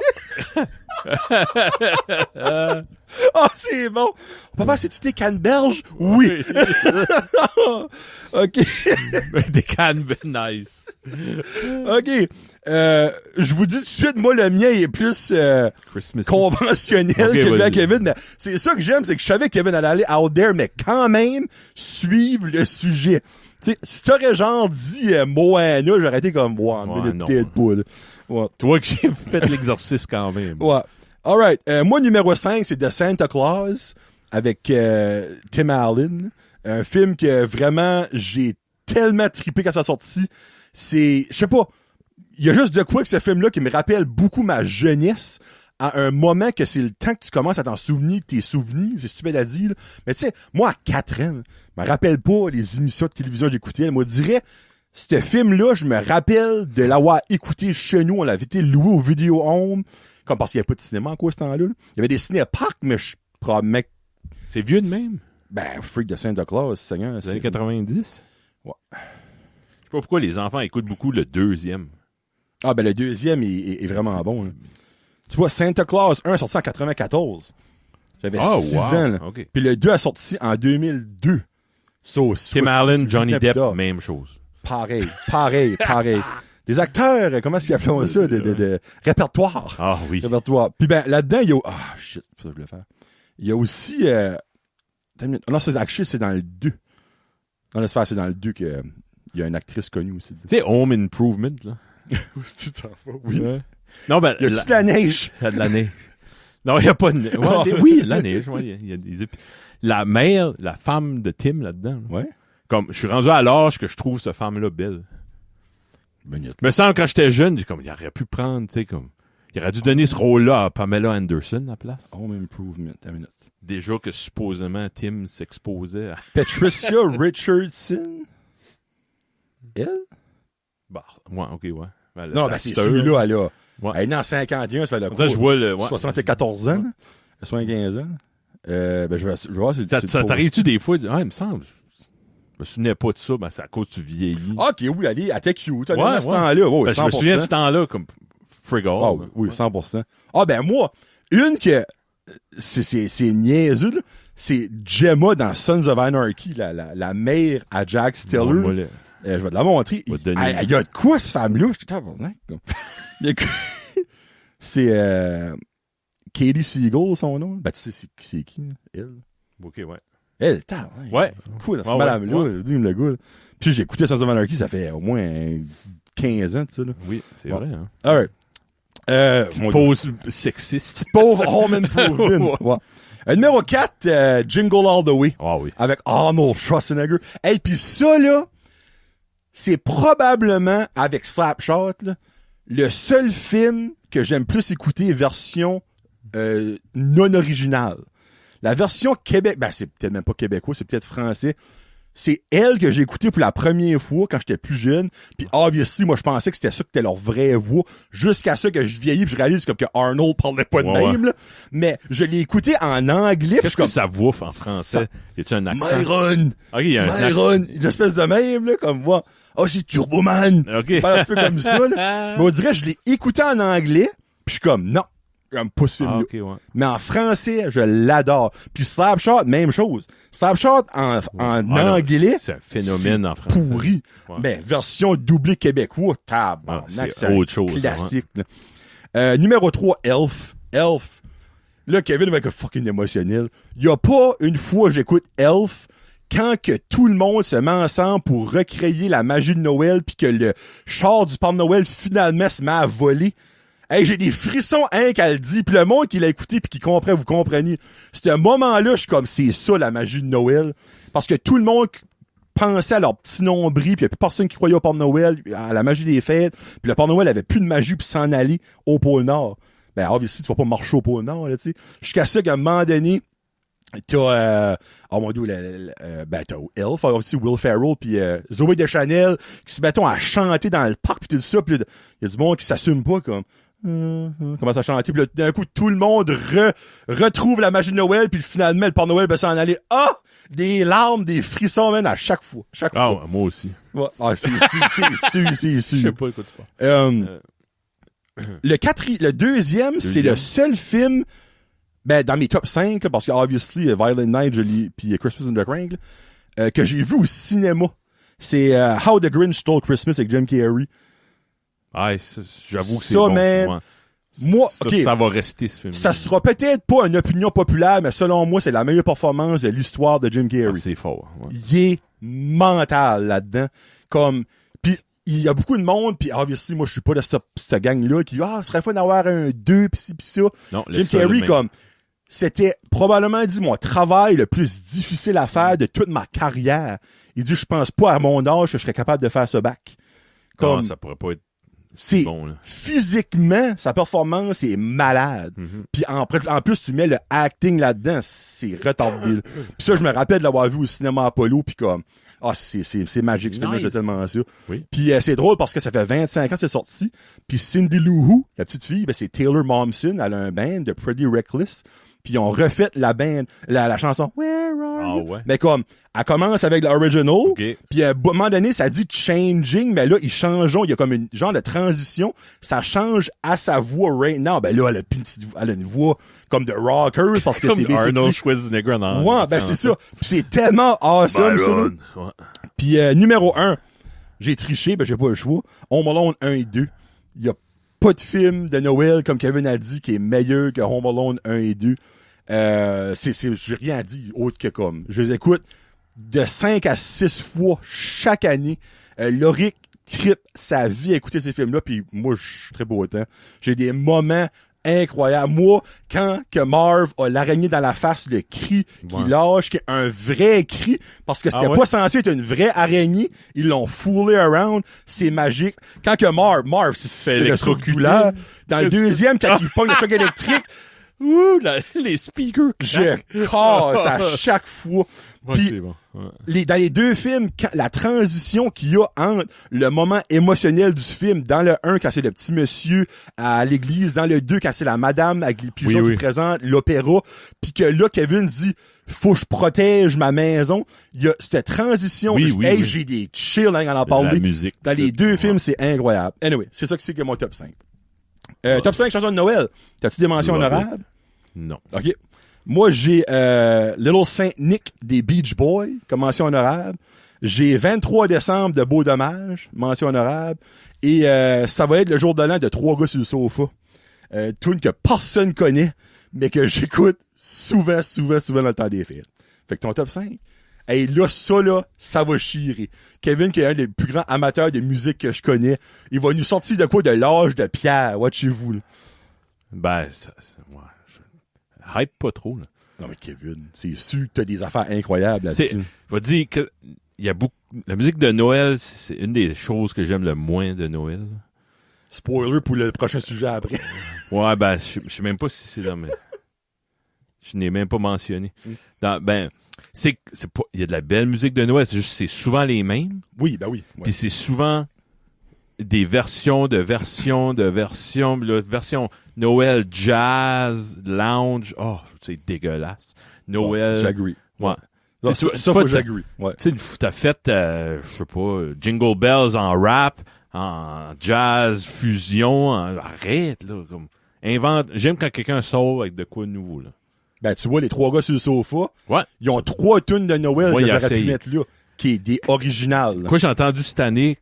Oh, c'est bon. Papa, c'est-tu des canneberges? Oui. OK. Des cannes, nice. OK. Je vous dis tout de suite, moi, le mien est plus conventionnel que le Kevin, mais c'est ça que j'aime, c'est que je savais que Kevin allait aller out there, mais quand même, suivre le sujet. Tu sais, si t'aurais genre dit Moana, j'aurais été comme, mais peut-être pas, là. Ouais. Toi que j'ai fait l'exercice quand même. Ouais. Alright. Moi, numéro 5, c'est The Santa Claus avec Tim Allen. Un film que vraiment, j'ai tellement trippé quand ça a sorti. Je sais pas, il y a juste de quoi que ce film-là qui me rappelle beaucoup ma jeunesse à un moment que c'est le temps que tu commences à t'en souvenir de tes souvenirs. C'est stupide à dire, là. Mais tu sais, moi, à 4 ans, je me rappelle pas les émissions de télévision que j'écoutais. Moi, je dirais, ce film-là, je me rappelle de l'avoir écouté chez nous. On l'avait été loué au Video Home. Comme parce qu'il n'y avait pas de cinéma en quoi ce temps-là. Il y avait des ciné-parcs, mais je promets. C'est vieux de même? Freak de Santa Claus, Seigneur. Les années 90? Ouais. Je sais pas pourquoi les enfants écoutent beaucoup le deuxième. Ah, le deuxième est vraiment bon. Là. Tu vois, Santa Claus 1 a sorti en 94. J'avais 6 ans. Là. Okay. Puis le 2 a sorti en 2002. Tim Allen, Johnny Depp, même chose. Pareil. Des acteurs, comment est-ce qu'ils appellent ça, de répertoire. Ah oui. Répertoire. Puis là-dedans, il y a... Ah, shit, c'est ça que je voulais faire. Il y a aussi... Non, c'est dans le 2. Non, laisse faire, c'est dans le 2 qu'il y a une actrice connue aussi. Tu sais, Home Improvement, là. Oui. Ouais. Non, y a-tu de la neige? Il y a de la neige. Non, il n'y a pas de neige. Ouais, oui, il y a de la neige. Ouais, il y a des... La mère, la femme de Tim là-dedans. Là. Ouais. Comme, je suis rendu à l'âge que je trouve cette femme-là belle. Me semble quand j'étais jeune, j'ai comme, il aurait pu prendre, tu sais, comme, Il aurait dû donner ce rôle-là à Pamela Anderson à la place. Home Improvement, une minute. Déjà que supposément Tim s'exposait à... Patricia Richardson? Elle? Bah, ouais, ok, ouais. Ben, Non, ben c'est celui-là, elle a. Ouais. Elle est née en 51, ça fait le Ça, je vois le... Ouais. 74 ans, là. 75 ans. Ben, je vais voir si Ça t'arrive-tu des fois? Ah, il me semble. Je me souvenais pas de ça, ben c'est à cause que tu vieillis. Ok, oui, elle était cute. Elle Ouais, à ce temps-là. Oh, ben, je me souviens de ce temps-là comme Frigol. Ah oui, 100%. Ah, ben moi, une que c'est niaiseux, là, c'est Gemma dans Sons of Anarchy, la mère à Jack Steller. Ouais, Je vais te la montrer. Il y a de quoi, cette femme-là? Je suis c'est Katie Siegel, son nom. Ben, tu sais, c'est qui, elle? Ok, ouais. Elle, ouais. Cool, cette madame-là, dis-moi le gars. Puis j'ai écouté Sons of Anarchy, ça fait au moins 15 ans, tu sais, là. Oui, c'est vrai, hein. All right. Pause sexiste. Pauvre Home Improvement. Ouais. Numéro 4, Jingle All the Way. Ah oui. Avec Arnold Schwarzenegger. Et puis ça, là, c'est probablement, avec Slapshot, là, le seul film que j'aime plus écouter version non originale. La version Québec, ben c'est peut-être même pas québécois, c'est peut-être français. C'est elle que j'ai écouté pour la première fois quand j'étais plus jeune. Puis obviously, moi je pensais que c'était ça que c'était leur vraie voix. Jusqu'à ça que je vieillis puis je réalise comme que Arnold parlait pas de même. Là. Mais je l'ai écouté en anglais. Qu'est-ce que ça vouffe en français? Y a-tu un accent? Myron! Ok, y a un accent. Myron! Une espèce de même, là, comme moi. Oh, c'est Turboman! Ok. Pas un peu comme ça, là. Mais on dirait que je l'ai écouté en anglais, puis je suis comme, non. J'aime pas ce film-là. Okay, ouais. Mais en français, je l'adore. Puis Slapshot, même chose. Slapshot en anglais. C'est un phénomène en français. Pourri. Ouais. Mais version doublée québécois, tabarnak, c'est autre chose. Classique. Numéro 3, Elf. Elf. Là, Kevin va être fucking émotionnel. Il y a pas une fois j'écoute Elf quand que tout le monde se met ensemble pour recréer la magie de Noël puis que le char du Père Noël finalement se met à voler. Hey, j'ai des frissons, hein, qu'elle dit. Puis le monde qui l'a écouté puis qui comprend, vous comprenez. Ce moment-là, je suis comme, c'est ça, la magie de Noël. Parce que tout le monde pensait à leur petit nombril, puis il y a plus personne qui croyait au Père Noël, à la magie des fêtes. Puis le Père Noël avait plus de magie pour s'en aller au pôle Nord. Ben, obviously, tu vas pas marcher au pôle Nord, là, tu sais. Jusqu'à ça qu'à un moment donné, t'as, oh mon Dieu, t'as Elf, aussi Will Ferrell, puis Zoé Deschanel, qui se mettent à chanter dans le parc, puis tout ça, puis il y a du monde qui s'assume pas, comme... commence à chanter, puis d'un coup, tout le monde retrouve la magie de Noël, puis finalement, le Père Noël va s'en aller. Ah! Des larmes, des frissons, man, à chaque fois. Ah, ouais, moi aussi. Ouais. Ah, c'est. Je sais pas, écoute pas. Le deuxième, c'est le seul film, ben, dans mes top 5, là, parce que, obviously, Violent Night, puis Christmas in the Crank, que j'ai vu au cinéma. C'est How the Grinch Stole Christmas avec Jim Carrey. Ah, j'avoue que c'est ça, bon. Man, moi, ça va rester, ce film. Ça sera peut-être pas une opinion populaire, mais selon moi, c'est la meilleure performance de l'histoire de Jim Carrey. Ah, c'est fort. Ouais. Il est mental là-dedans. Comme, pis il y a beaucoup de monde, pis obviously, moi, je suis pas de cette gang-là qui, ce serait fun d'avoir un 2 pis ci pis ça. Non, Jim Carrey, comme, c'était probablement, dit, mon travail le plus difficile à faire de toute ma carrière. Il dit, je pense pas à mon âge que je serais capable de faire ce bac. Comme, non, ça pourrait pas être c'est bon, là. Physiquement, sa performance est malade. Puis en plus, tu mets le acting là-dedans, c'est retardé. Puis ça, je me rappelle de l'avoir vu au cinéma Apollo, puis comme, c'est magique, c'est nice. tellement ça. Oui. Puis c'est drôle parce que ça fait 25 ans que c'est sorti. Puis Cindy Lou Who, la petite fille, ben c'est Taylor Momsen, elle a un band de Pretty Reckless. Puis ils ont refait la band, la chanson Where are you? Ouais. Mais comme, elle commence avec l'original, Okay. puis à un moment donné, ça dit changing, mais là, ils changent, il y a comme une genre de transition, ça change à sa voix right now. Ben là, elle a une voix comme de rockers, parce que comme c'est Arnold Schwarzenegger en ouais, ben c'est ça. Puis c'est tellement awesome, ça. Ouais. Puis numéro 1, j'ai triché, ben j'ai pas le choix. Home Alone 1 et 2. Il y a pas de film de Noël, comme Kevin a dit, qui est meilleur que Home Alone 1 et 2. J'ai rien dit autre que comme. Je les écoute de 5 à 6 fois chaque année. Loric tripe sa vie à écouter ces films-là, puis moi, je suis très beau autant. J'ai des moments incroyable. Moi, quand que Marv a l'araignée dans la face, le cri qu'il lâche, qui est un vrai cri, parce que c'était pas censé être une vraie araignée, ils l'ont foolé around, c'est magique. Quand que Marv, c'est le souffle-douleur. Dans le deuxième, quand il pogne le choc électrique, les speakers. je casse à chaque fois. Puis, c'est bon. Ouais. dans les deux films, la transition qu'il y a entre le moment émotionnel du film, dans le 1, quand c'est le petit monsieur à l'église, dans le 2, quand c'est la madame avec les pigeons qui présente l'opéra, puis que là, Kevin dit « Faut que je protège ma maison », il y a cette transition. J'ai des chills quand on en parle. La musique. Dans les deux films, c'est incroyable. Anyway, c'est ça que c'est que mon top 5. Top 5 chansons de Noël. T'as-tu des mentions honorables? Non. OK. Moi, j'ai Little Saint Nick des Beach Boys, comme mention honorable. J'ai 23 décembre de Beau Dommage, mention honorable. Et ça va être le jour de l'an de Trois gars sur le sofa. Tune que personne connaît, mais que j'écoute souvent dans le temps des fêtes. Fait que ton top 5, hey, là, ça va chier. Kevin, qui est un des plus grands amateurs de musique que je connais, il va nous sortir de quoi? De l'âge de pierre. Watchez-vous, là. Ben, hype pas trop, là. Non, mais Kevin, c'est sûr que t'as des affaires incroyables là-dessus. Je vais dire que il y a beaucoup. La musique de Noël, c'est une des choses que j'aime le moins de Noël. Spoiler pour le prochain sujet après. Ouais, ben, je sais même pas si c'est dans mes. Je n'ai même pas mentionné. C'est pas. Il y a de la belle musique de Noël, c'est juste c'est souvent les mêmes. Oui, ben oui. Ouais. Puis c'est souvent des versions. La version Noël jazz, lounge. Oh, c'est dégueulasse. Noël. J'agree. Ouais. Non, ça faut que j'agree. Ouais. Tu sais, t'as fait, je sais pas, Jingle Bells en rap, en jazz, fusion, arrête, là, comme, invente. J'aime quand quelqu'un sort avec de quoi de nouveau, là. Ben, tu vois, les trois gars sur le sofa. Ouais. Ils ont 3 tunes de Noël que j'aurais pu essayé. mettre là, qui est des originales. Là. Quoi, j'ai entendu cette année,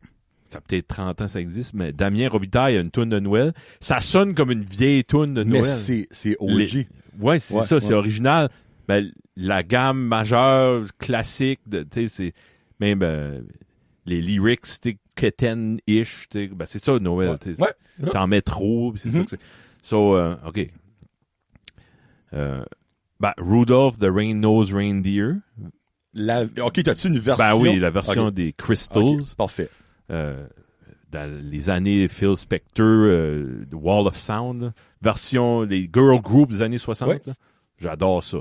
ça a peut-être 30 ans, ça existe, mais Damien Robitaille a une tune de Noël. Ça sonne comme une vieille tune de Noël. Mais c'est OG. Ouais, c'est c'est original. Ben, la gamme majeure, classique, tu sais, c'est, même, les lyrics, tu keten-ish, ben, c'est ça, Noël, tu sais. Ouais. T'en mets trop, c'est ça que c'est. So, OK. Ben, Rudolph the Red-Nosed Reindeer. OK, t'as-tu une version? Ben oui, la version des Crystals. Okay, parfait. Dans les années Phil Spector, The Wall of Sound, là, version des girl groups des années 60. Ouais. Là. J'adore ça.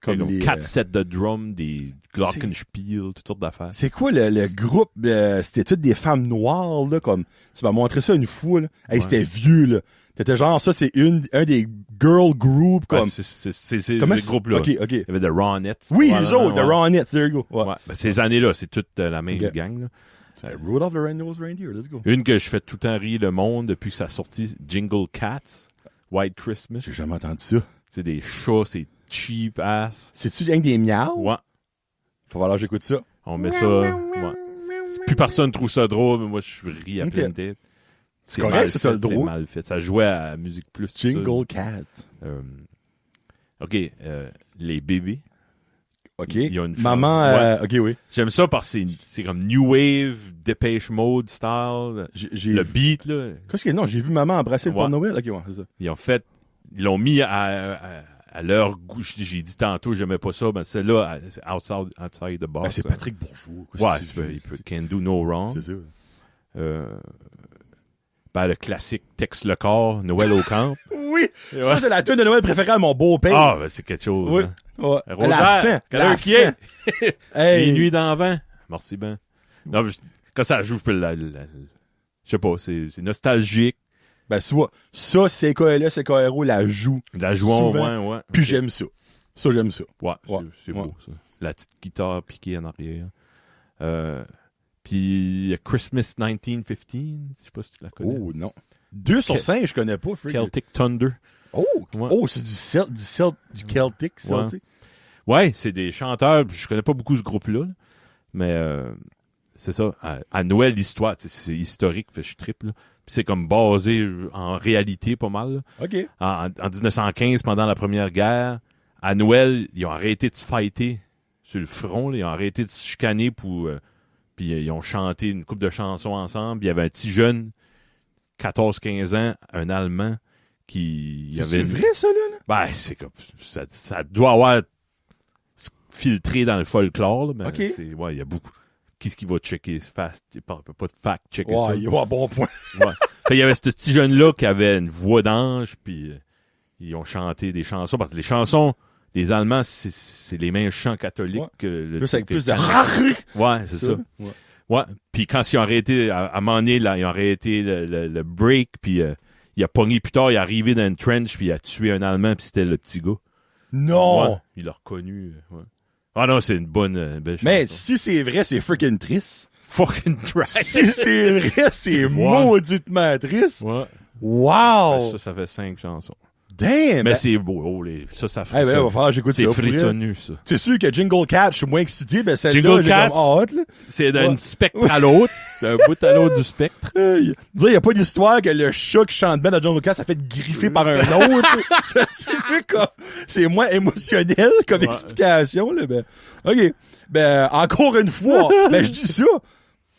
Comme les 4 sets de drums, des glockenspiel, toutes sortes d'affaires. C'est quoi le groupe? C'était toutes des femmes noires, là, comme, tu m'as montré ça une fois, là. Hey, c'était vieux, là. T'étais genre, ça, c'est un des girl groups, comme. C'est ces groupes-là. OK. Il y avait The Ronettes. Oui, les autres, The Ronettes, there you go. Ouais. Ben, ces années-là, c'est toute la même gang, là. Rudolph the Red-Nosed Reindeer, let's go. Une que je fais tout le temps rire le monde depuis que ça a sorti, Jingle Cats, White Christmas. J'ai jamais entendu ça. C'est des chats, c'est cheap ass. C'est-tu rien que des miaus? Ouais. Faut falloir que j'écoute ça. On met ça, ouais. Plus personne trouve ça drôle, mais moi, je ris à pleine tête. C'est correct, ça, t'as le droit. C'est mal fait. Ça jouait à Musique Plus. Jingle Cat. OK, les bébés. OK. Il y a une Maman, OK, oui. J'aime ça parce que c'est comme New Wave, Depeche Mode style. Le beat, là. Qu'est-ce que non, j'ai vu maman embrasser le Père Noël. OK, ouais, c'est ça. Ils l'ont mis à leur goût. J'ai dit tantôt, j'aimais pas ça, mais celle-là, c'est outside the box. Ben, c'est Patrick Bourgeois. Ouais, il peut can do no wrong. C'est ça. Ben, le classique Texte le corps, Noël au camp. Oui! Ouais. Ça, c'est la tune de Noël préférée à mon beau-père. Ah, ben, c'est quelque chose. Oui. Hein. Ouais. Rosaire, la qui est? Hey. Les nuits dans le vent. Merci ben. Non, quand ça joue, je peux je sais pas, c'est nostalgique. Ben, tu vois, ça, CKLA, la joue. La jouons, ouais. Puis j'aime ça. Ça, j'aime ça. Ouais, c'est beau, ça. La petite guitare piquée en arrière. Puis Christmas 1915, je sais pas si tu la connais. Oh, non. 2 sur 5, je connais pas, Freak. Celtic Thunder. Oh, c'est du Celtic, Celtic. Ouais, c'est des chanteurs, je connais pas beaucoup ce groupe-là, mais c'est ça. À Noël, l'histoire, c'est historique, fait je trippe, là. Puis c'est comme basé en réalité pas mal, là. OK. En 1915, pendant la Première Guerre, à Noël, ils ont arrêté de se fighter sur le front, là. Ils ont arrêté de se chicaner pour... puis ils ont chanté une couple de chansons ensemble. Il y avait un petit jeune, 14-15 ans, un Allemand, qui C'est avait... vrai, ça, là? Ben, c'est comme... Ça doit avoir filtré dans le folklore, là, mais OK. il y a beaucoup... Qu'est-ce qui va checker fast? Il peut pas de fact-checker ça. Ouais, il y a un bon point. Ouais. Fait, il y avait ce petit jeune-là qui avait une voix d'ange, puis ils ont chanté des chansons, parce que les chansons, les Allemands, c'est les mêmes chants catholiques que le... Plus avec plus de... Ouais, c'est ça. Ouais. Puis quand ils ont arrêté, à un moment donné, là, ils ont arrêté le break, puis il a pogné plus tard, il est arrivé dans une trench, puis il a tué un Allemand, puis c'était le petit gars. Non! Ouais, il l'a reconnu. Ouais. Ah non, c'est une belle chanson. Mais si c'est vrai, c'est freaking triste. Fucking triste. Si c'est vrai, c'est mauditement triste. Ouais. Wow! Ça fait 5 chansons. Damn! Mais c'est beau. Oh, ça Eh ben, frissonne. va falloir que j'écoute ça. C'est pour vrai. frissonneux, ça. C'est sûr que Jingle Cat, je suis moins excité, ben celle-là, Jingle j'ai Cats, comme hâte, là. C'est d'un spectre à l'autre, d'un bout à l'autre du spectre. Il y a pas d'histoire que le chat qui chante bien dans Jungle Cat, ça fait griffer par un autre. C'est moins émotionnel comme explication, là. Ben, OK. Ben, encore une fois, ben, je dis ça.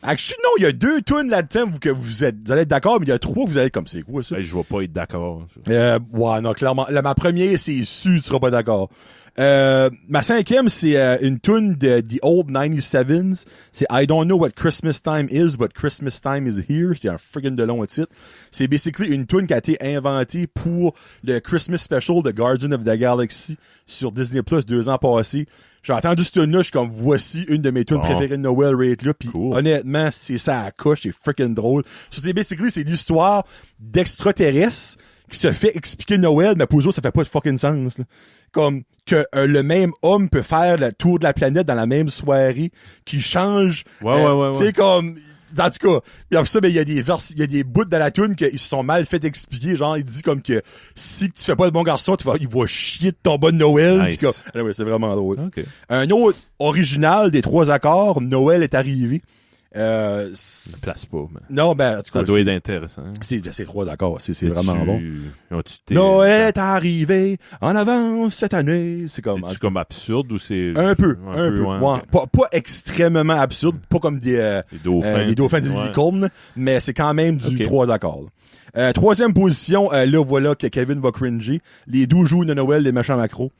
Actually, non, il y a 2 tunes là-dedans que vous allez être d'accord, mais il y a 3 que vous allez être comme, c'est quoi, ça? Ben, je vais pas être d'accord. Ouais, non, clairement. Ma première, c'est sûr, tu seras pas d'accord. Ma 5e, c'est une tune de The Old 97s. C'est I Don't Know What Christmas Time Is, But Christmas Time Is Here. C'est un friggin' de long titre. C'est basically une tune qui a été inventée pour le Christmas Special de Guardian of the Galaxy sur Disney Plus 2 ans passés. J'ai entendu cette tune-là, je suis comme, voici une de mes tunes préférées de Noël, rate là. Puis honnêtement, c'est ça à coche, c'est freaking drôle. So, c'est l'histoire d'extraterrestres qui se fait expliquer Noël, mais pour eux autres, ça fait pas de fucking sens, là. Comme que le même homme peut faire le tour de la planète dans la même soirée, qui change. Ouais. Tu sais, comme... En tout cas, puis après ça, ben, il y a des bouts de la tune qu'ils se sont mal fait expliquer. Genre, il dit comme que si tu fais pas le bon garçon, il va chier de ton bon Noël. Nice. Anyway, c'est vraiment drôle. Okay. Un autre original des 3 accords, Noël est arrivé. Ne place pas, mais... Non, ben, en tout cas, ça doit être intéressant. C'est 3 accords. C'est vraiment bon. Noël est arrivé en avance cette année. C'est comme... C'est comme absurde ou c'est... Un peu. Ouais, Ouais. okay. Pas extrêmement absurde. Pas comme les dauphins des licornes. Mais c'est quand même du 3 accords. 3e position, là, voilà que Kevin va cringer. Les 12 jours de Noël, les méchants macros.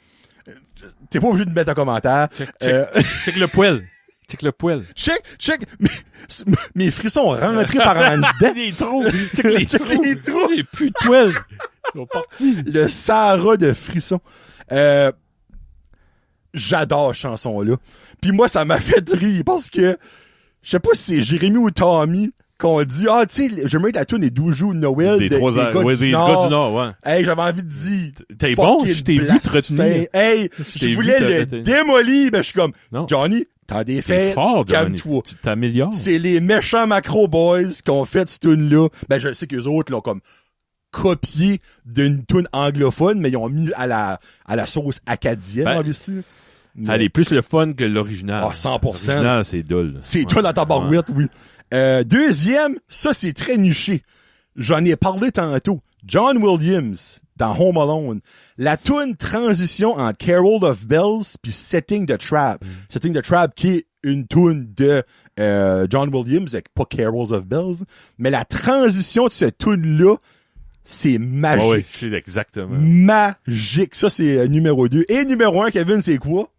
T'es pas obligé de mettre un commentaire. Check le poil. Check le poil. Check. Mes frissons rentrés par en dedans. Les trous. Check les trous. J'ai plus de poils. Ils sont partis. Le Sahara de frissons. J'adore cette chanson-là. Puis moi, ça m'a fait rire parce que je sais pas si c'est Jérémy ou Tommy qu'on dit, tu sais, je mets la tune des 12 jours de Noël des gars du Nord, ouais. Hey, j'avais envie de dire... T'es bon, je t'ai vu te retenir. Hey, je voulais le démolir, ben je suis comme, non. Johnny, t'as des faits, calme-toi. Tu t'améliores. C'est les méchants macro boys qui ont fait cette tune-là. Ben, je sais qu'eux autres l'ont comme copié d'une tune anglophone, mais ils ont mis à la sauce acadienne, obviously. Elle est plus le fun que l'original. 100%. L'original, c'est dull. C'est dull dans ta barouette, oui. Deuxième, ça, c'est très niché. J'en ai parlé tantôt. John Williams, dans Home Alone. La tune transition entre Carol of Bells puis Setting the Trap. Setting the Trap qui est une tune de John Williams, avec pas Carols of Bells. Mais la transition de cette tune-là, c'est magique. Oui, c'est exactement. Magique. Ça, c'est numéro 2. Et numéro 1, Kevin, c'est quoi?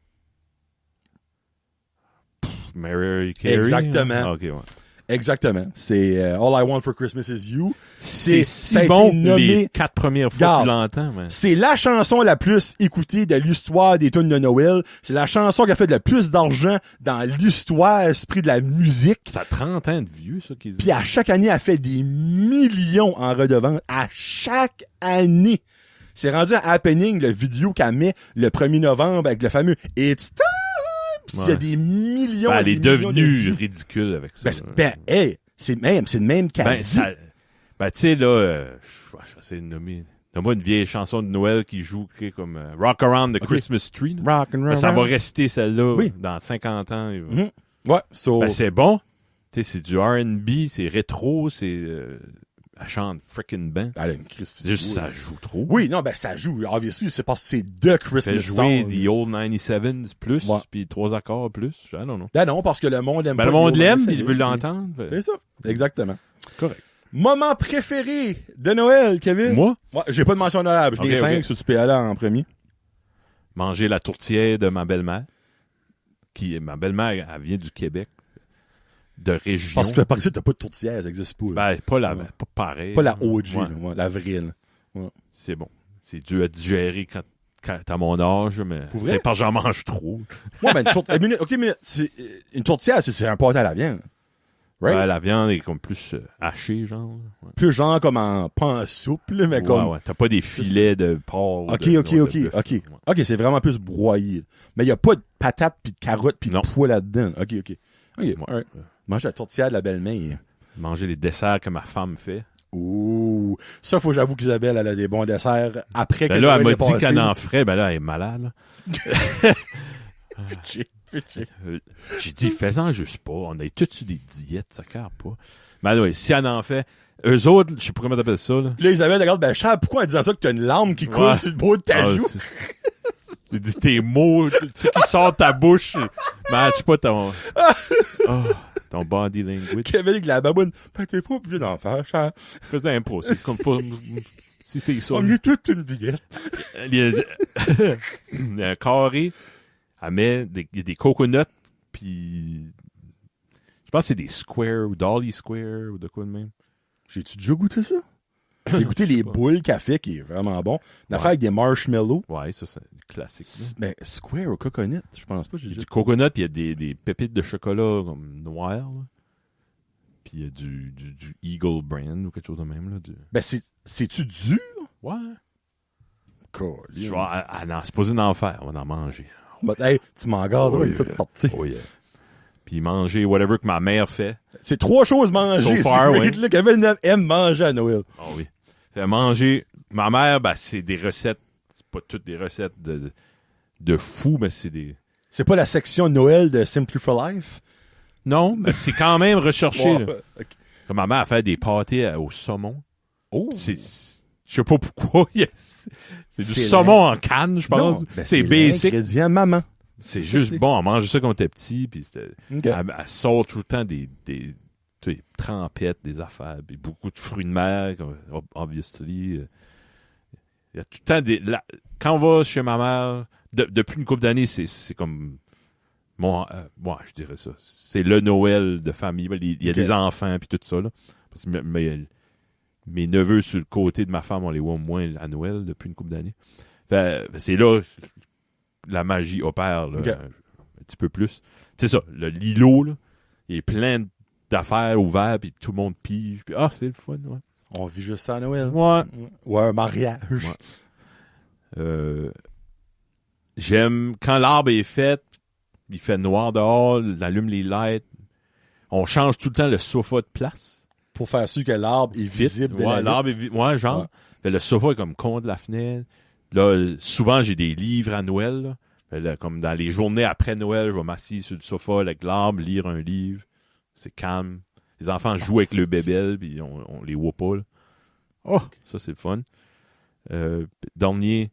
Mariah Carey. Exactement. Hein? Okay, ouais. Exactement. C'est All I Want for Christmas is You. C'est si bon les 4 premières fois que tu l'entends. Mais... C'est la chanson la plus écoutée de l'histoire des tunes de Noël. C'est la chanson qui a fait le plus d'argent dans l'histoire esprit de la musique. Ça a 30 ans de vieux, ça. Puis à chaque année, elle fait des millions en redevance. À chaque année. C'est rendu à Happening, le vidéo qu'elle met le 1er novembre avec le fameux « It's time ». Pis il y a des millions elle est devenue ridicule avec ça. Hey, c'est le même cas. Tu sais, là, j'essaie de nommer. Donne-moi une vieille chanson de Noël qui joue comme Rock Around the Christmas Tree. Rock and roll. Ça va rester celle-là dans 50 ans. Ouais, c'est bon. Tu sais, c'est du R&B, c'est rétro, c'est... elle chante freaking bien. Juste ça joue trop. Oui, non, ça joue. Obviously, c'est parce que c'est de Christmas jouer The Old 97s plus, puis 3 accords plus. I don't know. Ben non, parce que le monde aime le monde l'aime, il veut l'entendre. C'est ça. Exactement. Correct. Moment préféré de Noël, Kevin? Moi, Ouais, j'ai pas de mention honorable. J'ai Ok, les 5, ok. so tu peux y aller en premier. manger la tourtière de ma belle-mère. Ma belle-mère, elle vient du Québec. De région. Parce que par ici, t'as pas de tourtière, ça existe pas. Là. Ben, pas la, Ouais. pas pareil. Pas la OG, Ouais, là, ouais, la vraie. Là. c'est bon. C'est dur à digérer quand t'as mon âge, mais Pour vrai? c'est parce que j'en mange trop. Ouais, ben, OK, mais une tourtière, c'est un pâté à la viande. Right? Ouais, la viande est comme plus hachée, genre. Ouais. Plus genre comme pas en soupe, là, mais comme... Ouais. T'as pas des filets de porc. OK, de, OK, non, OK, de bœuf. OK. Ouais. OK, c'est vraiment plus broyé. Mais il y a pas de patates puis de carottes puis de Non. pois là-dedans. OK, OK. OK, Ouais. alright. Mange la tourtière de la belle-mère. Manger les desserts que ma femme fait. Ouh. Ça, faut que j'avoue qu'Isabelle, elle a des bons desserts après que Ben là, elle Noël m'a est dit passé. qu'elle en ferait. Ben là, elle est malade. Là. Pitché. J'ai dit, fais-en juste pas. On est tous sur des diètes, ça carre pas. Ben oui, si elle en fait, eux autres, je sais pas comment t'appelles ça, là. Là, Isabelle, regarde, ben, Charles, pourquoi en disant ça que t'as une larme qui coule Ouais. sur le bout de ta Ah, joue? j'ai dit, tes mots, tu sais, qui sortent de ta bouche, match pas ton body language. Kevin avec la baboune. Ben, t'es pas obligé d'en faire, Charles. Fais de l'impro, c'est comme pas, si c'est ça. On est toute une diète. Il y a un carré, elle met il y a des coconuts, puis je pense que c'est des squares ou dolly square ou de quoi de même. J'ai-tu déjà goûté ça? J'ai goûté les boules café qui est vraiment bon. Une affaire avec des marshmallows. Ouais, ça, c'est classique. Là. Ben, square au coconut, je pense pas. J'ai Il y a déjà... du coconut, puis il y a des pépites de chocolat comme noir, là. Puis il y a du Eagle brand ou quelque chose de même. Là, Ben, c'est-tu dur? Ouais. Colin. Je vais c'est supposé d'en faire, on va en manger. Ben, hey, tu m'en garderas Oh, une toute partie. Oh yeah. Puis manger whatever que ma mère fait. C'est 3 choses manger. So far, c'est ouais. là, Kevin aime manger à Noël. Ah oui. Fait manger. Ma mère, ben, c'est des recettes. C'est pas toutes des recettes de fou, mais c'est des. C'est pas la section Noël de Simply for Life? Non, mais c'est quand même recherché. Ouais. Là. Ok. Comme ma mère a fait des pâtés au saumon. Oh! Je sais pas pourquoi. C'est du C'est saumon en canne, je pense. Non, ben, c'est basic. l'ingrédient maman. C'est juste bon. On mangeait ça quand on était petit. Puis Ok. elle sort tout le temps des trempettes, des affaires. Puis beaucoup de fruits de mer, comme, obviously. Il y a tout le temps quand on va chez ma mère, depuis une couple d'années, c'est comme... moi, je dirais ça. C'est le Noël de famille. Il y a Ok. des enfants puis tout ça. Là. Parce que mes neveux sur le côté de ma femme, on les voit moins à Noël depuis une couple d'années. Fait, c'est là la magie opère là, Ok. un petit peu plus. C'est ça, l'îlot, là, il est plein d'affaires ouvertes, puis tout le monde pige. Puis, c'est le fun, ouais. On vit juste ça à Noël. Ouais. Ou un mariage. Ouais. J'aime quand l'arbre est fait, il fait noir dehors, on allume les lights. On change tout le temps le sofa de place. Pour faire sûr que l'arbre est visible de la vitre. l'arbre est ouais, genre. Ouais. Fait, le sofa est comme contre la fenêtre. Là, souvent, j'ai des livres à Noël. Là. Fait, là, comme dans les journées après Noël, je vais m'asseoir sur le sofa avec l'arbre, lire un livre. C'est calme. Les enfants jouent avec le bébel, puis on les voit pas. Là. Oh, ça, c'est le fun. Dernier,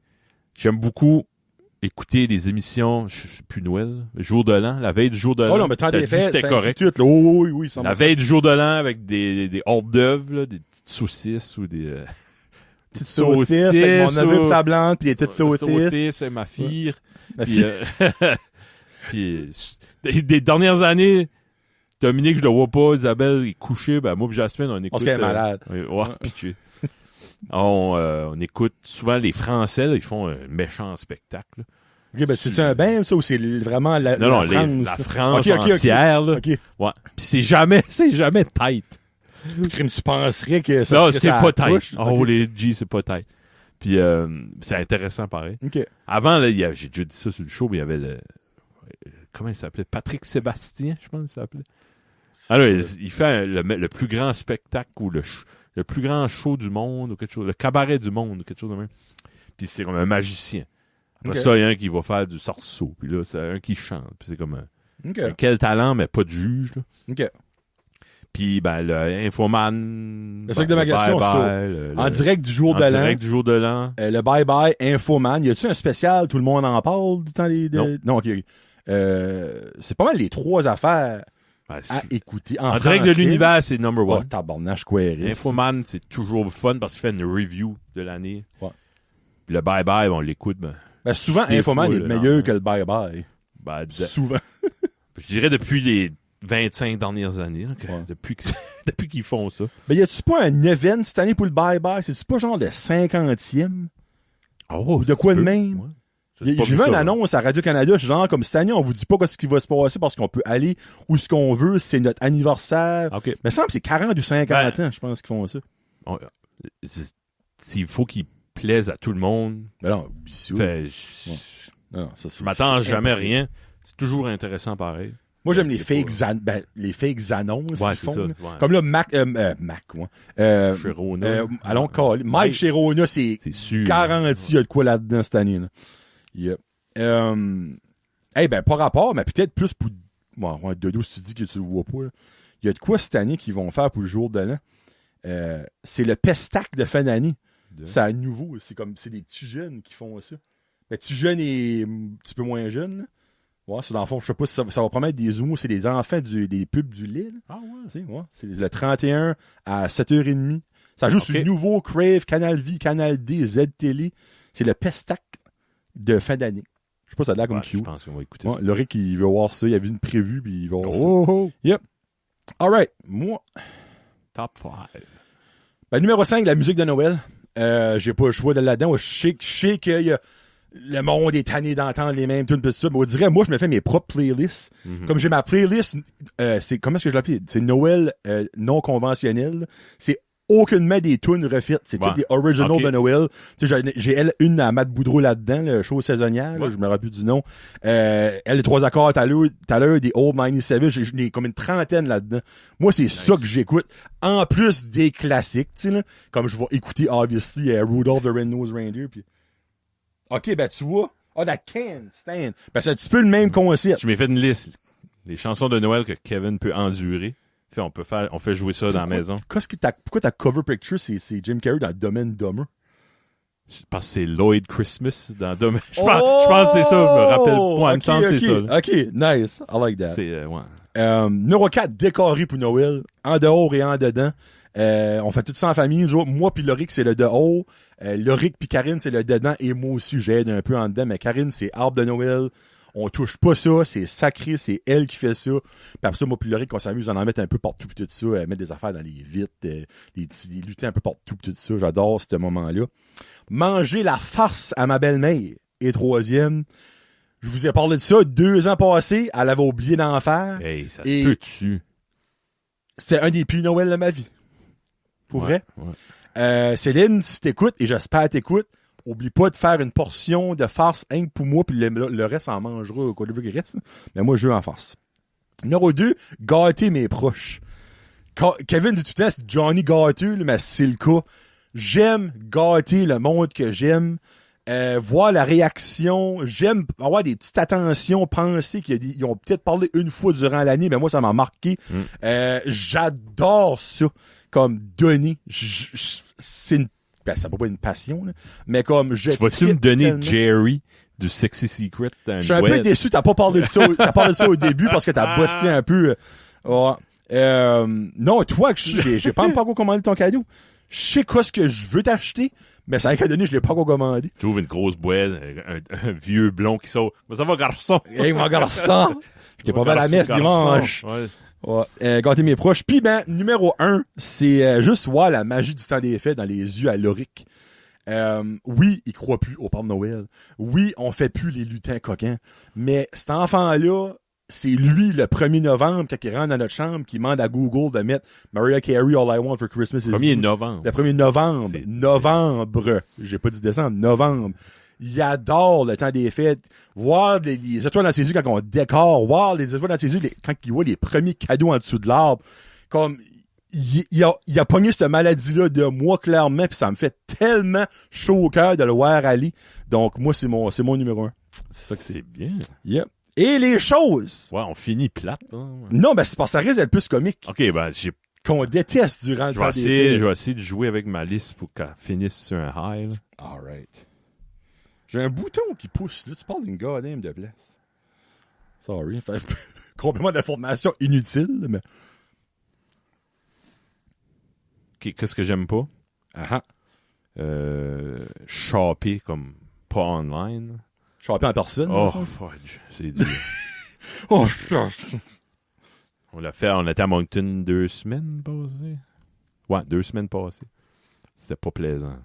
j'aime beaucoup écouter les émissions, je sais plus Noël, Jour de l'an, la veille du Jour de l'an. Oh non, mais tant T'as des dit fêtes, c'était correct. Oui, ça La veille du Jour de l'an avec des hors d'œuvre, là, des petites saucisses ou des petites saucisses, avec mon neveu et sa blonde, puis les petites saucisses. saucisses et ma fille. Ma Puis, fille. puis des dernières années, Dominique, je le vois pas, Isabelle est couchée, ben moi et Jasmine, on écoute. On se fait malade. Ouais, pitché. On écoute souvent les Français, là, ils font un méchant spectacle. Là. Ok, ben, c'est un bain, ça, ou c'est vraiment la Non, France? la France Ok, ok. entière. Là. Ok. Ouais. Puis c'est jamais tight. Crime, tu penserais que ça Non, serait c'est sa pas tight. couche? Oh, Ok. les G, c'est pas tight. Puis c'est intéressant pareil. Ok. Avant, là, j'ai déjà dit ça sur le show, mais il y avait le... Comment il s'appelait? Patrick Sébastien, je pense qu'il s'appelait. Alors, il fait le plus grand spectacle ou le plus grand show du monde ou quelque chose, le cabaret du monde ou quelque chose de même. Puis c'est comme un magicien. Après Ok. ça, il y a un qui va faire du sarceau. Puis là, c'est un qui chante. Puis c'est comme Ok. quel talent, mais pas de juge. Là. Ok. Puis ben le Infoman. Le sac de magazine, En direct du jour de En l'an. direct du jour de l'an. Le bye-bye Infoman. Y a-tu un spécial? Tout le monde en parle du temps Non. Non, ok. C'est pas mal les 3 affaires Ben, à écouter. En on dirait que de français. l'univers, c'est number Oh, one. tabarnache, Query. Infoman, c'est toujours fun parce qu'il fait une review de l'année. Ouais. Puis le bye-bye, on l'écoute. Ben, Souvent, des Infoman fois, est là, meilleur non. que le bye-bye. Ben, Souvent. je dirais depuis les 25 dernières années, là, depuis qu'ils font ça. Mais y a-tu pas un event cette année pour le bye-bye? C'est-tu pas genre le 50e? Oh, Ou de quoi de même? Ouais. J'ai vu une annonce à Radio-Canada, genre comme cette année, on vous dit pas ce qui va se passer parce qu'on peut aller où ce qu'on veut, c'est notre anniversaire. OK. Mais il me semble que c'est 40 ou 50 ans, je pense, qu'ils font ça. Il faut qu'ils plaisent à tout le monde. Mais non, oublie ça. Fait, Non, ça, je m'attends c'est jamais à impossible. rien. C'est toujours intéressant pareil. Moi, j'aime les C'est fakes, pas- les fakes annonces Ouais, qu'ils c'est font. ça, là. ouais. Comme là, Mac, ouais. Chirona. Allons caler. Mike Chirona, c'est C'est sûr. garanti, il y a de quoi là-dedans cette année. Là. Yep. Pas rapport, mais peut-être plus pour... Bon, ouais, Dodo, si tu dis que tu le vois pas, là. Il y a de quoi cette année qu'ils vont faire pour le jour de l'an. C'est le pestac de fin d'année. C'est à nouveau. C'est des petits jeunes qui font ça. Mais petits jeunes et un petit peu moins jeunes. Là. Ouais, c'est dans le fond, je sais pas si ça va promettre des zoomos, c'est des enfants des pubs du lait. Là. Ah ouais. Tu sais, ouais, c'est le 31 à 7h30. Ça joue sur Ok. le nouveau Crave, Canal V, Canal D, Z-Télé. C'est le pestac de fin d'année. Je sais pas, ça a l'air comme Ouais, je cute. pense qu'on va écouter Ouais, ça. Loric, il veut voir ça. Il a vu une prévue, puis il va voir ça. Oh. Yep. All right. Moi, Top 5. numéro 5, la musique de Noël. J'ai pas le choix de là-dedans. Je sais qu'il y a le monde est tanné d'entendre les mêmes tunes, tout ça. Mais on dirait, moi, je me fais mes propres playlists. Comme j'ai ma playlist, comment est-ce que je l'appelle? C'est Noël non conventionnel. C'est aucunement des tunes refaites. C'est toutes des originals de Noël. Tu sais, j'ai une à Matt Boudreau là-dedans, le show saisonnière, là, je me rappelle du nom. Elle, les 3 accords tout à l'heure, des Old 97, j'ai comme une trentaine là-dedans. Moi, c'est ça que j'écoute. En plus des classiques, tu sais, là. Comme je vais écouter, obviously, Rudolph the Red-Nosed Reindeer, puis... OK, ben tu vois. That can't stand. Ben c'est un petit peu le même concept. Je m'ai fait une liste. Les chansons de Noël que Kevin peut endurer. Fait, on fait jouer ça dans la maison. Pourquoi ta cover picture, c'est Jim Carrey dans le domaine Dummer? Je pense que c'est Lloyd Christmas dans Domaine. Je pense que c'est ça. Je me rappelle. Ouais, il me semble que c'est ça. Là. OK, nice. I like that. C'est, ouais. Numéro 4, décoré pour Noël. En dehors et en dedans. On fait tout ça en famille. Moi puis Loric, c'est le dehors. Loric puis Karine, c'est le dedans. Et moi aussi, j'aide un peu en dedans. Mais Karine, c'est arbre de Noël. On touche pas ça. C'est sacré. C'est elle qui fait ça. Puis après ça, moi puis Loric, on s'amuse à en mettre un peu partout puis tout ça. Mettre des affaires dans les vitres. Les lutins un peu partout puis tout ça. J'adore ce moment-là. Manger la farce à ma belle-mère. Et troisième, je vous ai parlé de ça 2 ans passés. Elle avait oublié d'en faire. Hey, ça se peut dessus. C'est un des pires Noël de ma vie. Pour vrai? Ouais. Céline, si t'écoutes, et j'espère t'écoutes, oublie pas de faire une portion de farce rien que pour moi, puis le reste en mangera quoi qu'il reste. Mais moi, je veux en farce. Numéro 2, gâter mes proches. Kevin dit tout le temps, c'est Johnny gâteux, mais c'est le cas. J'aime gâter le monde que j'aime. Voir la réaction. J'aime avoir des petites attentions, penser qu'ils ont peut-être parlé une fois durant l'année, mais moi, ça m'a marqué. J'adore ça. Comme donner. C'est une... Ben, ça peut pas être une passion, là. Mais comme je... Tu vas-tu me donner Jerry du Sexy Secret dans une Je suis un peu déçu, t'as pas parlé de ça. T'as parlé de ça au début parce que t'as busté un peu. Ouais. Non, toi, j'ai pas encore commandé ton cadeau. Je sais quoi ce que je veux t'acheter, mais ça a qu'à donner, je l'ai pas encore commandé. Tu ouvres une grosse boîte, un vieux blond qui sort. Mais ça va, garçon. Hey, mon garçon! Je t'ai pas fait la messe dimanche. Ouais. Ouais. Gâter mes proches. Puis, ben, numéro 1, c'est juste voir la magie du temps des fêtes dans les yeux à Loric. Oui, il croit plus au Père Noël. Oui, on fait plus les lutins coquins. Mais cet enfant-là, c'est lui, le 1er novembre, quand il rentre dans notre chambre, qui demande à Google de mettre Mariah Carey, All I Want for Christmas is 1er You. novembre. Le 1er novembre. C'est... Novembre. J'ai pas dit décembre. Novembre. Il adore le temps des fêtes. Voir les étoiles dans ses yeux quand on décore. Voir les étoiles dans ses yeux quand il voit les premiers cadeaux en dessous de l'arbre. Comme, il a pogné cette maladie-là de moi, clairement, puis ça me fait tellement chaud au cœur de le voir aller. Donc, moi, c'est mon numéro 1. C'est ça que c'est. C'est bien. Yep. Et les choses. Ouais, on finit plate, hein. Non, ben, c'est parce que ça risque d'être plus comique. OK, ben, Qu'on déteste durant le temps des fêtes. je vais essayer de jouer avec ma liste pour qu'elle finisse sur un high, là. Alright. J'ai un bouton qui pousse. Là, tu parles d'une goddamn de place. Sorry. Complètement d'informations inutiles, mais... Qu'est-ce que j'aime pas? Shopper comme pas online. Shopper en personne. Oh, fudge, c'est dur. Oh, On l'a fait, on était à Moncton 2 semaines passées. Ouais, 2 semaines passées. C'était pas plaisant.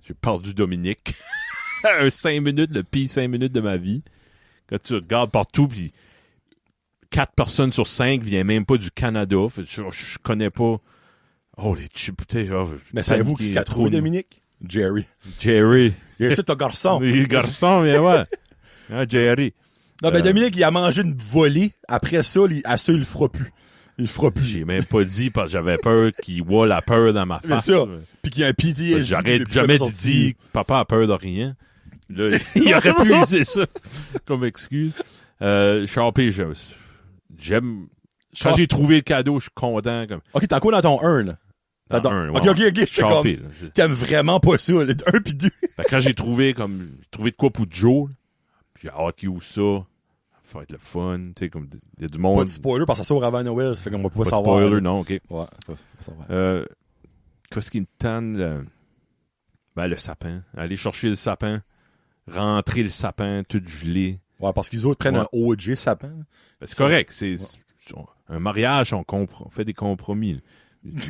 J'ai perdu Dominique. Un 5 minutes, le pire 5 minutes de ma vie. Quand tu regardes partout, puis 4 personnes sur 5 viennent même pas du Canada. Je connais pas. Oh, les chips. Mais savez-vous qui a trouvé Dominique? Jerry. Et c'est ton garçon. Le garçon, mais ouais. Ah, Jerry. Non, ben Dominique, il a mangé une volée. Après ça, il le fera plus. Il le fera plus. J'ai même pas dit parce que j'avais peur qu'il voit la peur dans ma face. C'est ça. Puis qu'il y a un PTSD. J'arrête jamais de dire papa a peur de rien. Là, il aurait pu utiliser ça comme excuse. Shopper, j'aime. Quand j'ai trouvé le cadeau, je suis content. Comme... Ok, t'as quoi dans ton 1, là? Dans un, ok, Shopper, comme... T'aimes vraiment pas ça, le 1 pis 2. Quand j'ai trouvé de quoi pour Joe, puis j'ai hâte qu'il ouvre ça. Ça va être le fun, tu sais, comme, il y a du monde. Pas de spoiler, parce que ça sort avant Noël, ça fait qu'on va pas savoir. Pas de spoiler, non, ok. Ouais, pas savoir. Qu'est-ce qui me tente, le sapin. Aller chercher le sapin, rentrer le sapin, tout gelé. Ouais, parce qu'ils autres prennent un OG sapin. Ben, c'est correct, c'est un mariage, on fait des compromis, là.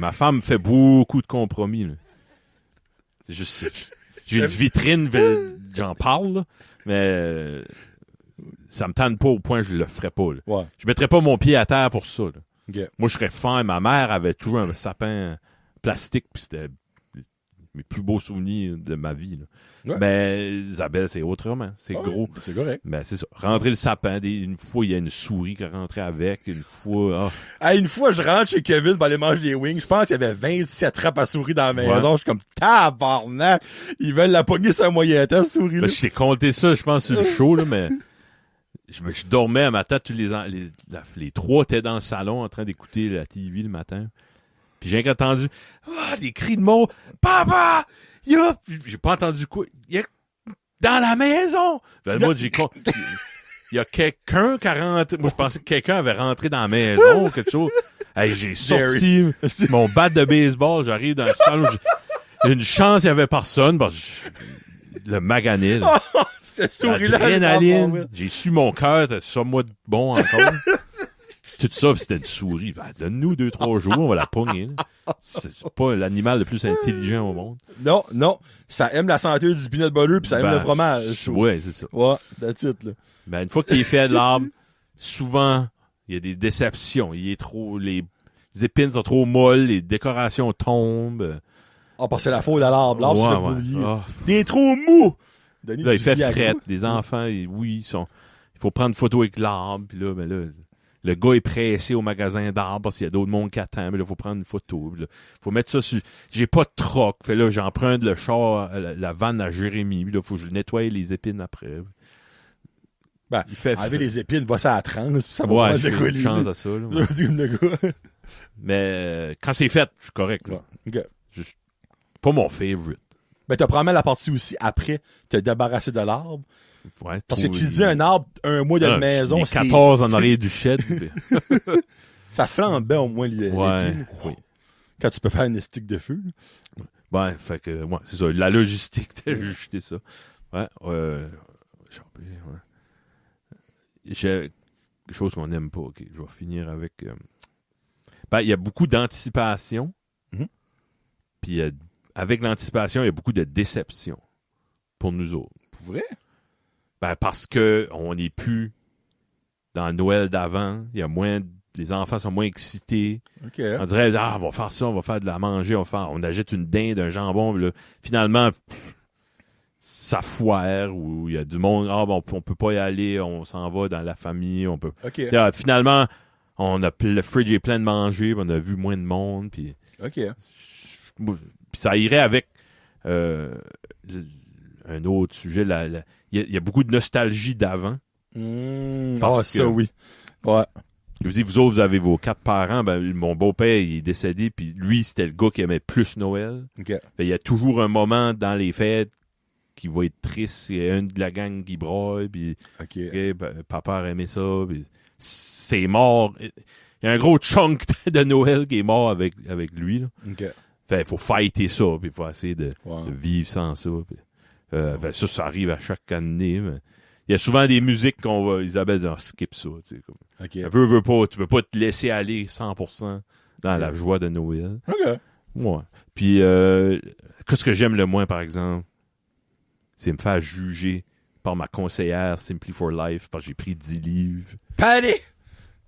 Ma femme fait beaucoup de compromis, là. C'est juste, j'ai une vitrine, j'en parle, là, mais ça me tente pas au point que je le ferais pas, là. Ouais. Je mettrais pas mon pied à terre pour ça, là. Okay. Moi, je serais fin. Ma mère avait toujours un sapin plastique, puis c'était mes plus beaux souvenirs de ma vie, là. Ouais. Mais Isabelle, c'est autrement. C'est gros. C'est correct. Mais c'est ça. Rentrer le sapin, une fois, il y a une souris qui est rentrée avec. Une fois... Une fois, je rentre chez Kevin pour aller manger des wings. Je pense qu'il y avait 27 trappes à souris dans la maison. Ouais. Je suis comme, tabarnak! Ils veulent la pogner sur un moyen temps, cette souris-là. Ben, je t'ai compté ça, je pense, sur le show, là, mais... Je dormais à matin, tous les trois étaient dans le salon en train d'écouter la TV le matin. Puis j'ai entendu des cris de mots. Papa! J'ai pas entendu quoi. Dans la maison! Ben, moi, il y a quelqu'un qui a rentré. Moi, je pensais que quelqu'un avait rentré dans la maison ou quelque chose. Hey, j'ai sorti mon bat de baseball, j'arrive dans le salon. Une chance, il y avait personne. Le magané, là. Cette souris-là. L'adrénaline. J'ai su mon cœur, t'as ça, moi, de bon encore. Tout ça, pis c'était une souris. Ben, donne-nous 2-3 jours, on va la pogner, là. C'est pas l'animal le plus intelligent au monde. Non. Ça aime la santé du peanut butter pis ça aime le fromage. Ouais, c'est ça. Ouais, that's it, là. Ben, une fois qu'il est fait de l'arbre, souvent, il y a des déceptions. Les épines sont trop molles, les décorations tombent. Parce que c'est la faute à l'arbre. L'arbre, c'est Ouais. bouillir. Des trop mou! Denis, là, il fait frette. Les enfants, il faut prendre une photo avec l'arbre. Puis là, le gars est pressé au magasin d'arbres parce qu'il y a d'autres monde qui attend. Mais là, il faut prendre une photo. Là, faut mettre ça sur... J'ai pas de troc. Fait là, j'emprunte le char, la vanne à Jérémy. Puis là, faut que je nettoie les épines après. Ben, il fait enlever les épines, va ça à 30, puis ça va ouais, pas j'ai décoller. une chance à ça. Là, mais quand c'est fait, je suis correct. Là. Okay. Pas mon favorite. Ben, t'as probablement la partie aussi après te débarrasser de l'arbre. Ouais, parce que tu dis un arbre, un mois de maison, c'est... 14 en arrière du shed. Ça flambe bien au moins l'été. Ouais. Oui. Quand tu peux faire une stick de feu. Ouais, fait que, ouais, c'est ça. La logistique d'ajouter ça. Ouais, j'ai quelque chose qu'on n'aime pas. Okay. Je vais finir avec... il y a beaucoup d'anticipation. Mm-hmm. Puis avec l'anticipation, il y a beaucoup de déception pour nous autres. Pour vrai? Ben, parce que on n'est plus dans le Noël d'avant. Il y a moins... Les enfants sont moins excités. Okay. On dirait, on va faire ça, on va faire de la manger, on achète une dinde, un jambon. Là, finalement, ça foire, ou il y a du monde, on peut pas y aller, on s'en va dans la famille, on peut. Okay. Finalement, le fridge est plein de manger, on a vu moins de monde, puis. OK. Puis ça irait avec un autre sujet. Il y a beaucoup de nostalgie d'avant. Ça oui. Ouais. Vous autres, vous avez vos 4 parents. Ben, mon beau-père, il est décédé, puis lui, c'était le gars qui aimait plus Noël. Okay. Il y a toujours un moment dans les fêtes qui va être triste, il y a un de la gang qui braille, puis OK. papa a aimé ça, puis c'est mort. Il y a un gros chunk de Noël qui est mort avec lui, là. OK. Fait, faut fighter ça, puis faut essayer de Wow. vivre sans ça. Puis, fait, ça arrive à chaque année. Mais il y a souvent des musiques qu'on va, Isabelle dit, skip ça, tu sais, comme. OK. Veux pas, tu peux pas te laisser aller 100% dans la joie de Noël. OK. Ouais. Puis, qu'est-ce que j'aime le moins, par exemple, c'est me faire juger par ma conseillère Simply for Life, parce que j'ai pris 10 livres. Paddy!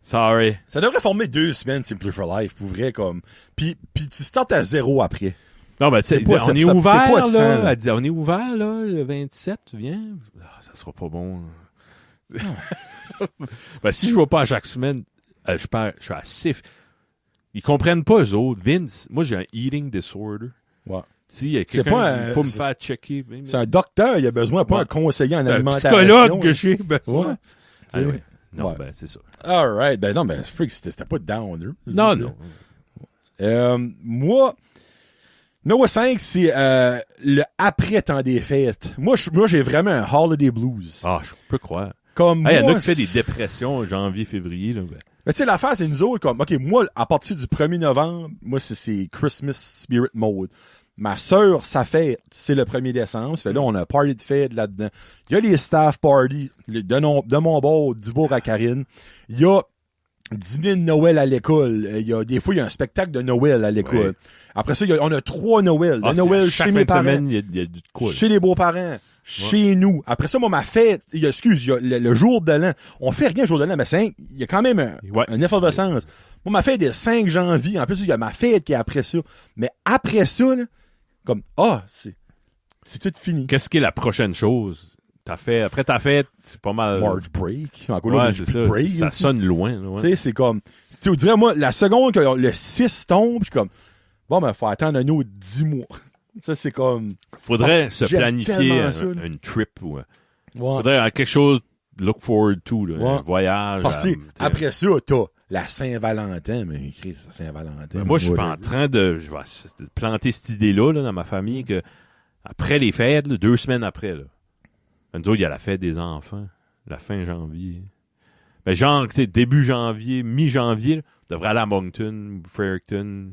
Sorry. Ça devrait former 2 semaines, Simply for Life, pour vrai, comme. Puis tu startes à 0 après. Non, ben, tu sais, C'est pas- on ça- est ça- ouvert, c'est pas sain, là. là. Elle dit, on est ouvert, là, le 27, tu viens? Ah, ça sera pas bon. Ben, si je vais pas à chaque semaine, je suis assez... Ils comprennent pas, eux autres. Vince, moi, j'ai un eating disorder. Ouais. Si, il y a C'est quelqu'un, pas un- il faut me c'est- faire checker. C'est un docteur, il a besoin, pas Ouais. un conseiller en C'est un alimentation. psychologue que j'ai besoin. Ouais. Ah, ouais. Non, Ouais. ben, c'est ça. All right. Ben non, ben, freak, c'était pas downer. Non, non. Moi, Noah 5, c'est le après-temps des fêtes. Moi, j'ai vraiment un holiday blues. Ah, je peux croire. Comme Il y en moi, a qui fait des dépressions janvier, février, là. Ben. Mais tu sais, l'affaire, c'est nous autres, comme, OK, moi, à partir du 1er novembre, moi, c'est Christmas Spirit Mode. Ma sœur, sa fête, c'est le 1er décembre. Ça fait là, on a un party de fête là-dedans. Il y a les staff parties de mon bord, du bord à Karine. Il y a dîner de Noël à l'école. Des fois, il y a un spectacle de Noël à l'école. Ouais. Après ça, on a 3 Noëls. Ah, Le Noël chaque chez fin mes de parents. semaine, il y a du quoi, là. Chez les beaux-parents, chez nous. Après ça, moi, ma fête, il y a le jour de l'an. On fait rien le jour de l'an, mais il y a quand même un effervescence. Moi, ma fête est le 5 janvier. En plus, il y a ma fête qui est après ça. Mais après ça, là, comme, c'est tout fini. Qu'est-ce qui est la prochaine chose? Après ta fête, c'est pas mal. March break. Encore là, Ouais, le c'est big ça. break, Ça tu sais. sonne loin, là. Ouais. Tu sais, c'est comme, tu dirais, moi, la seconde que le 6 tombe, je suis comme, bon, ben, faut attendre un autre 10 mois. Ça, c'est comme, Faudrait se j'aime planifier tellement ça, là. une trip ou ouais. faudrait quelque chose look forward to, là, Ouais. un voyage. Parce que, t'sais. après ça, t'as la Saint-Valentin, mais Chris, Saint-Valentin. Ben, moi, je suis pas en whatever. train de planter cette idée-là là, dans ma famille que après les fêtes, là, 2 semaines après, là, nous autres, il y a la fête des enfants, la fin janvier. Ben, genre, tu sais, début janvier, mi-janvier, là, on devrait aller à Moncton, Fredericton,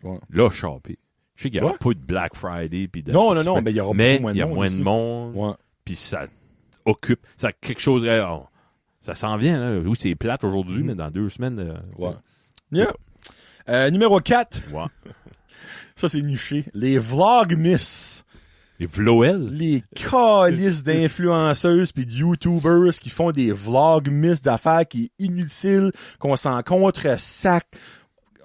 Ouais. là, shopper. Je sais qu'il y aura Ouais. pas de Black Friday pis de Non, mais il y aura beaucoup moins de il y a monde moins aussi. de monde. Ouais. Puis ça occupe, ça a quelque chose, ça s'en vient, là. Oui, c'est plate aujourd'hui, mais dans 2 semaines, Ouais. Yeah. Numéro 4. ouais. Ça, c'est niché. Les Vlogmas. Les Vloel. Les calices d'influenceuses pis de YouTubers qui font des Vlogmas d'affaires qui est inutile, qu'on s'en contre-sac.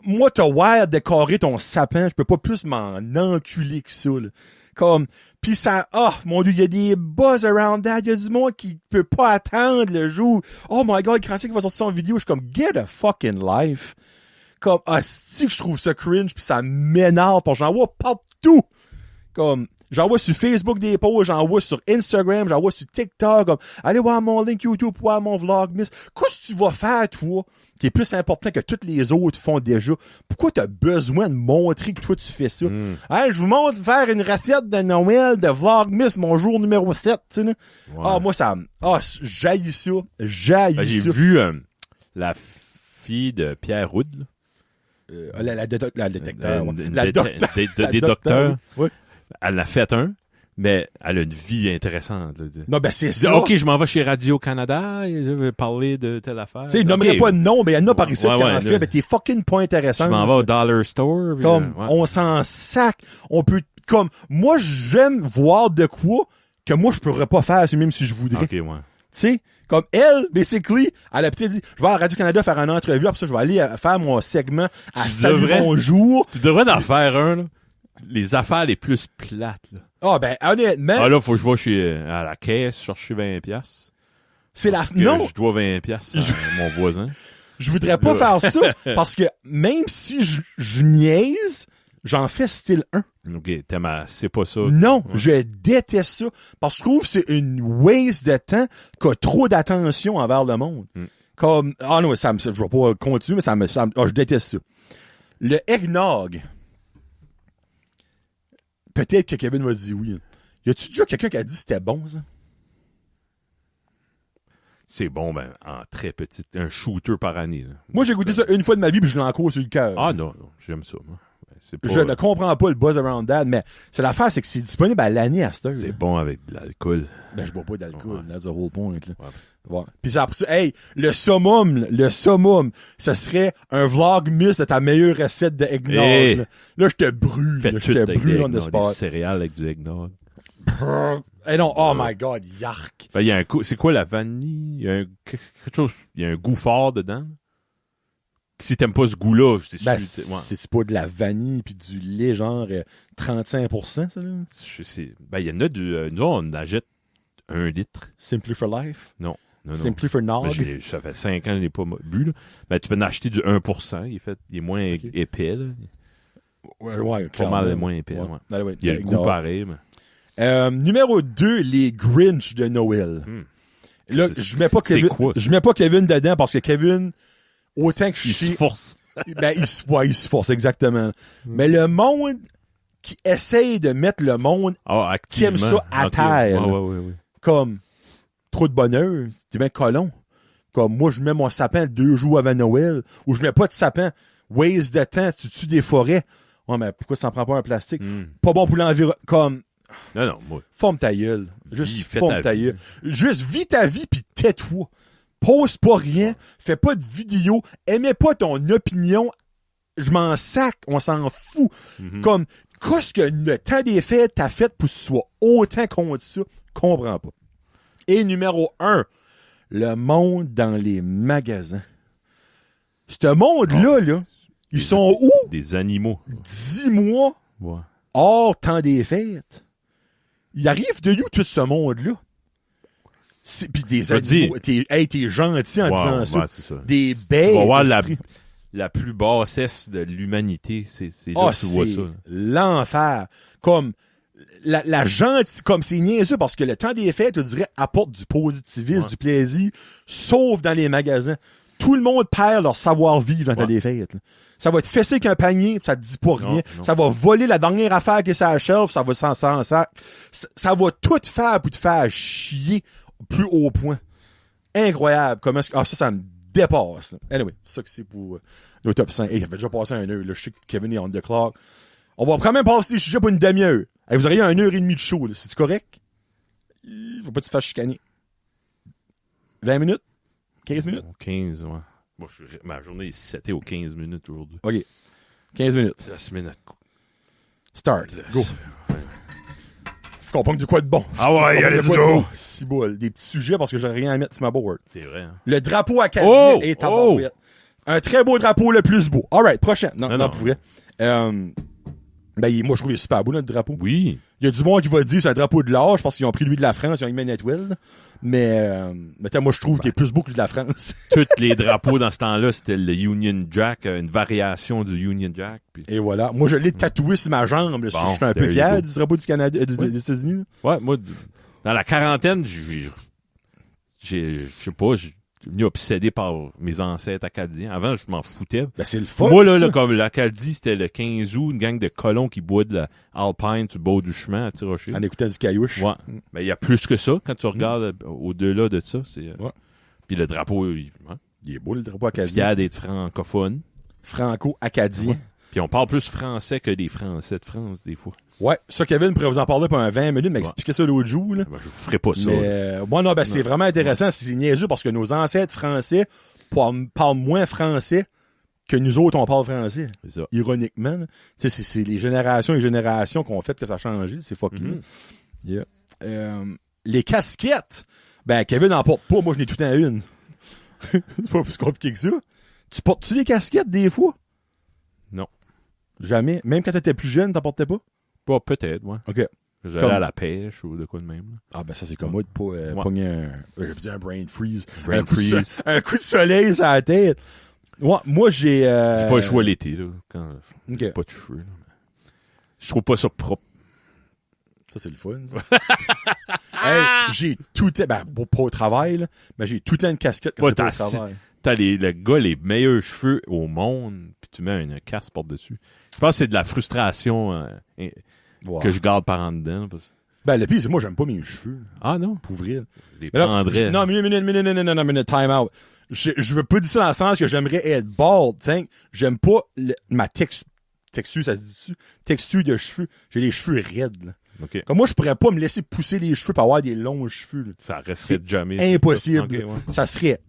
Moi, t'as wired décorer ton sapin, je peux pas plus m'en enculer que ça, là. Comme, pis ça, mon Dieu, il y a des buzz around that, il y a du monde qui peut pas attendre le jour. Oh my god, quand c'est qu'il va sortir son vidéo, je suis comme, get a fucking life. Comme, c'est que je trouve ça cringe pis ça m'énerve parce que j'en vois partout. Comme, j'en vois sur Facebook des posts, j'en vois sur Instagram, j'en vois sur TikTok, comme, allez voir mon link YouTube pour voir mon Vlogmas. Qu'est-ce que tu vas faire, toi, qui est plus important que tous les autres font déjà? Pourquoi t'as besoin de montrer que toi, tu fais ça? Hey, je vous montre faire une recette de Noël, de Vlogmas, mon jour numéro 7, tu sais, là. Ouais. Moi, j'haïs ça. Ben, J'haïs j'ai ça. vu la fille de Pierre Roud, là. La détecteur. ouais. Une La des docteur. des docteurs. Oui. Elle a fait un, mais elle a une vie intéressante. Là. Non, ben, c'est Elle dit, ça. OK, je m'en vais chez Radio-Canada et je vais parler de telle affaire. Tu sais, il OK. nommerait pas de nom, mais il y en a par ici Ouais, qui ouais, en là. fait, mais t'es fucking pas intéressant. Je m'en vais au Dollar Store. puis, Comme, ouais. on s'en sac. On peut, comme, moi, j'aime voir de quoi que moi, je pourrais pas faire, même si je voudrais. OK, ouais. Tu sais, comme elle, basically, elle a peut-être dit, je vais à Radio-Canada faire une entrevue, après ça, je vais aller faire mon segment à Tu Salut devrais. Bonjour. Tu devrais en faire un, là. Les affaires les plus plates, là. Ah, ben, honnêtement, Ah, là, faut que je vais à la caisse chercher 20$. c'est la, Parce que non, je dois 20$ à mon voisin. je voudrais pas Là. faire ça, parce que même si je niaise, j'en fais style 1. OK, c'est pas ça. Non, Ouais. je déteste ça. Parce que je trouve que c'est une waste de temps qui a trop d'attention envers le monde. Comme, non, je vais pas continuer, mais je déteste ça. Le eggnog. Peut-être que Kevin va dire oui. Y a-tu déjà quelqu'un qui a dit que c'était bon, ça? C'est bon, ben, en très petit, un shooter par année, là. Moi, j'ai goûté ça une fois de ma vie, puis je l'ai encore sur le cœur. Ah non, j'aime ça, moi. C'est pas, Je ne comprends pas le buzz around that, mais c'est l'affaire, c'est que c'est disponible à l'année à cette heure. c'est bon avec de l'alcool. Ben, je bois pas d'alcool, that's the whole point, là. Ouais. Ouais. Puis après ça, hey, le summum, ce serait un vlogmas de ta meilleure recette de eggnog. Hey. Là, je te brûle. Faites Là, tout je te avec brûle des on the eggnog, des spot. céréales avec du eggnog. Eh non, oh my god, yark. Ben, il y a un c'est quoi la vanille? Il y a quelque chose, il y a un goût fort dedans. Si t'aimes pas ce goût-là, c'est Ben, sûr. c'est pas de la vanille puis du lait, genre 35%, ça, là? Je sais. Ben, il y en a nous, on achète 1 litre. Simply for life? Non. Simply for nog? Ben, ça fait 5 ans que je l'ai pas bu, là. Ben, tu peux en acheter du 1%. Il est moins épais, là. Ouais, Pas mal moins épais, ouais. Ah, ouais, Il y a le goût pareil, mais. Numéro 2, les Grinch de Noël. Là, je mets pas Kevin. C'est quoi? Je mets pas Kevin dedans parce que Kevin, autant que je Il se sais. force. Ben, il se force, exactement. Mais le monde qui essaye de mettre le monde Ah, qui aime activement. ça à Ok. terre. Ouais. Comme, trop de bonheur, t'es bien colon. Comme, moi, je mets mon sapin 2 jours avant Noël, ou je mets pas de sapin. Waste de temps, tu tues des forêts. Ouais, mais pourquoi ça en prend pas un plastique? Pas bon pour l'environnement. Comme, Non, moi. forme ta gueule. Juste fais forme ta ta vie. gueule. Juste vis ta vie pis tais-toi. Pose pas rien. Fais pas de vidéo. Aimez pas ton opinion. Je m'en sac. On s'en fout. Comme, qu'est-ce que le temps des fêtes t'as fait pour que tu sois autant contre ça? Comprends pas. Et numéro 1, le monde dans les magasins. Ce monde-là, là, ils sont où? Des animaux. 10 mois Ouais. hors temps des fêtes. Il arrive de où tout ce monde-là? Pis des animaux. T'es gentil en disant ça. Ouais, c'est ça. Des Tu bêtes. vas voir d'esprit. la plus bassesse de l'humanité. C'est là Ah, que tu vois c'est ça. l'enfer. Comme, la gentille, comme c'est niaiseux parce que le temps des fêtes, je dirais, apporte du positivisme, du plaisir, sauf dans les magasins. Tout le monde perd leur savoir-vivre dans le temps des fêtes, là. Ça va te fesser avec un panier, ça te dit pas rien. Non. Ça va voler la dernière affaire qui est sur la shelf, ça va sans sac. Ça va tout faire pour te faire chier plus haut point. Incroyable. Comment ça me dépasse. Anyway, c'est ça que c'est pour le top 5. Hey, ça fait déjà passé 1 heure. Là, je sais que Kevin est on the clock. On va quand même passer les sujets pour une demi-heure. Hey, vous auriez 1h30 de show. C'est-tu correct? Faut pas te faire chicaner. 20 minutes? 15 minutes? 15, ouais. Moi, ma journée est setée aux 15 minutes aujourd'hui. OK. 15 minutes. C'est la semaine à... Start. Go. Faut qu'on pogne du quoi de bon. Ah ouais, Faut qu'on let's pogne de quoi de go. bon. Si bol. Des petits sujets parce que j'ai rien à mettre sur ma board. C'est vrai, hein? Le drapeau acadien Oh! est en barouette. Un très beau drapeau, le plus beau. Alright, prochain. Non, Non. pour vrai. Moi, je trouve qu'il est super beau, notre drapeau. Oui. Il y a du monde qui va dire c'est un drapeau de l'âge parce qu'ils ont pris lui de la France, ils ont mis Netwell. Mais moi, je trouve qu'il est plus beau que lui de la France. Tous les drapeaux dans ce temps-là, c'était le Union Jack, une variation du Union Jack. Puis... Et voilà. Moi, je l'ai tatoué sur ma jambe. Là, Bon, je suis un peu there you fier go. du drapeau du Canada, des États-Unis. Là. Ouais, moi, dans la quarantaine, je sais pas, j'ai devenu obsédé par mes ancêtres acadiens. Avant, je m'en foutais. Ben, c'est le fun. Moi, là, ça. comme l'Acadie, c'était le 15 août, une gang de colons qui boivent de la Alpine sur le bord du chemin à Tirocher. En écoutant du caillouche. Ouais. Mais il y a plus que ça quand tu regardes au-delà de ça. C'est, Ouais. Puis le drapeau, Il est beau, le drapeau acadien. fier d'être francophone. Franco-acadien. Puis on parle plus français que les Français de France, des fois. Ouais. Ça, Kevin pourrait vous en parler pendant 20 minutes, mais expliquer ça l'autre jour, là. Ben, je vous ferai pas ça. Mais, moi, non, c'est vraiment intéressant. C'est niaiseux parce que nos ancêtres français parlent moins français que nous autres, on parle français. C'est ça. Ironiquement. là. Tu sais, c'est les générations et générations qui ont fait que ça a changé. C'est fucking. Yeah. Les casquettes. Ben, Kevin n'en porte pas. Moi, je n'ai tout le temps une. C'est pas plus compliqué que ça. Tu portes-tu des casquettes des fois? Non. Jamais. Même quand t'étais plus jeune, t'en portais pas? Pas peut-être, ouais. OK. J'allais Comme- à la pêche ou de quoi de même. Là. Ah, ben ça, c'est comme moi de pas pogner un brain freeze. Brain freeze. Un coup de soleil sur la tête. Ouais, moi, j'ai... J'ai pas le choix l'été, là, quand OK. j'ai pas de cheveux. Là. Je trouve pas ça propre. Ça, c'est le fun, ça. Hey, j'ai tout le temps... Ben, pas au travail, là, mais j'ai tout le temps une casquette quand Ouais, c'est pas au t'as travail. T'as le gars les meilleurs cheveux au monde, puis tu mets une casse par-dessus. Je pense que c'est de la frustration Ouais. que je garde par en dedans. Parce... Ben, le pire, c'est moi, j'aime pas mes cheveux. Ah non? Pour vrai. Les Mais là, prendrais. non, minute, time out. Je veux pas dire ça dans le sens que j'aimerais être bald, t'sais. J'aime pas ma texture, ça se dit-tu? Texture de cheveux. J'ai les cheveux raides, là. OK. Comme moi, je pourrais pas me laisser pousser les cheveux pour avoir des longs cheveux, là. Ça resterait jamais. Impossible. OK, ouais. Ça serait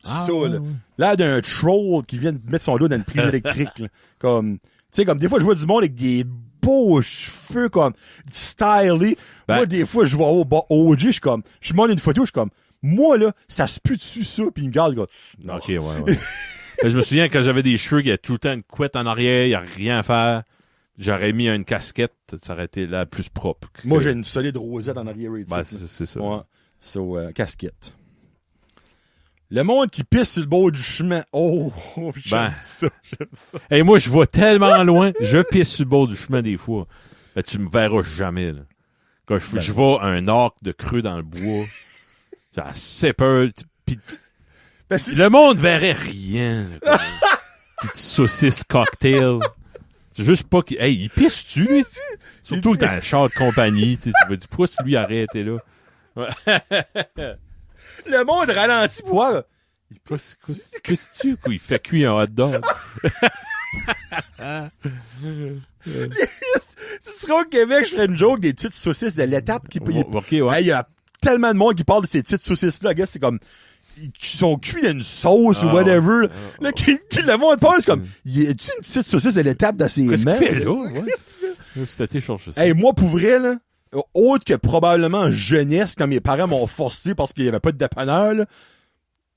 Ah, ça, ouais, là. ouais. L'air d'un troll qui vient de mettre son dos dans une prise électrique, là. Comme, tu sais, comme des fois, je vois du monde avec des beaux cheveux, comme, stylés. Ben- Moi, des fois, je vois OG, je suis comme, je montre une photo, je suis comme, moi, là, ça se pue dessus, ça, pis il me garde, non. OK, ouais. Ben, je me souviens quand j'avais des cheveux, il y a tout le temps une couette en arrière, il y a rien à faire. J'aurais mis une casquette, ça aurait été là plus propre. Moi, j'ai une solide rosette en arrière, Ben, c'est ça. Ouais. Casquette. Le monde qui pisse sur le bord du chemin. Oh, j'aime ça. Hey, moi, je vais tellement loin, je pisse sur le bord du chemin des fois. Ben, tu me verras jamais, là. Quand je vais à un arc de creux dans le bois, j'ai assez peur, pis Ben, le monde verrait rien, là, comme petite saucisse cocktail. C'est juste pas qu'il... Hey, il pisse-tu? Surtout dans le char de compagnie. Tu vas dire, pourquoi lui arrêté là? le monde ralentit pour voir, là. Il pisse-tu? Il fait cuire un hot dog. Tu seras au Québec, je ferais une joke des petites saucisses de l'étape qui peut... OK, ouais. Hey, il y a tellement de monde qui parle de ces petites saucisses-là, gars, c'est comme... qui sont cuits dans une sauce ou whatever. Là, le monde pense c'est comme, y a-tu une petite saucisse de l'étape dans ses Qu'est-ce mains? qu'il fait là? Ouais. C'était je sais. Hey, moi, pour vrai, là, autre que probablement jeunesse, quand mes parents m'ont forcé parce qu'il y avait pas de dépanneur, là,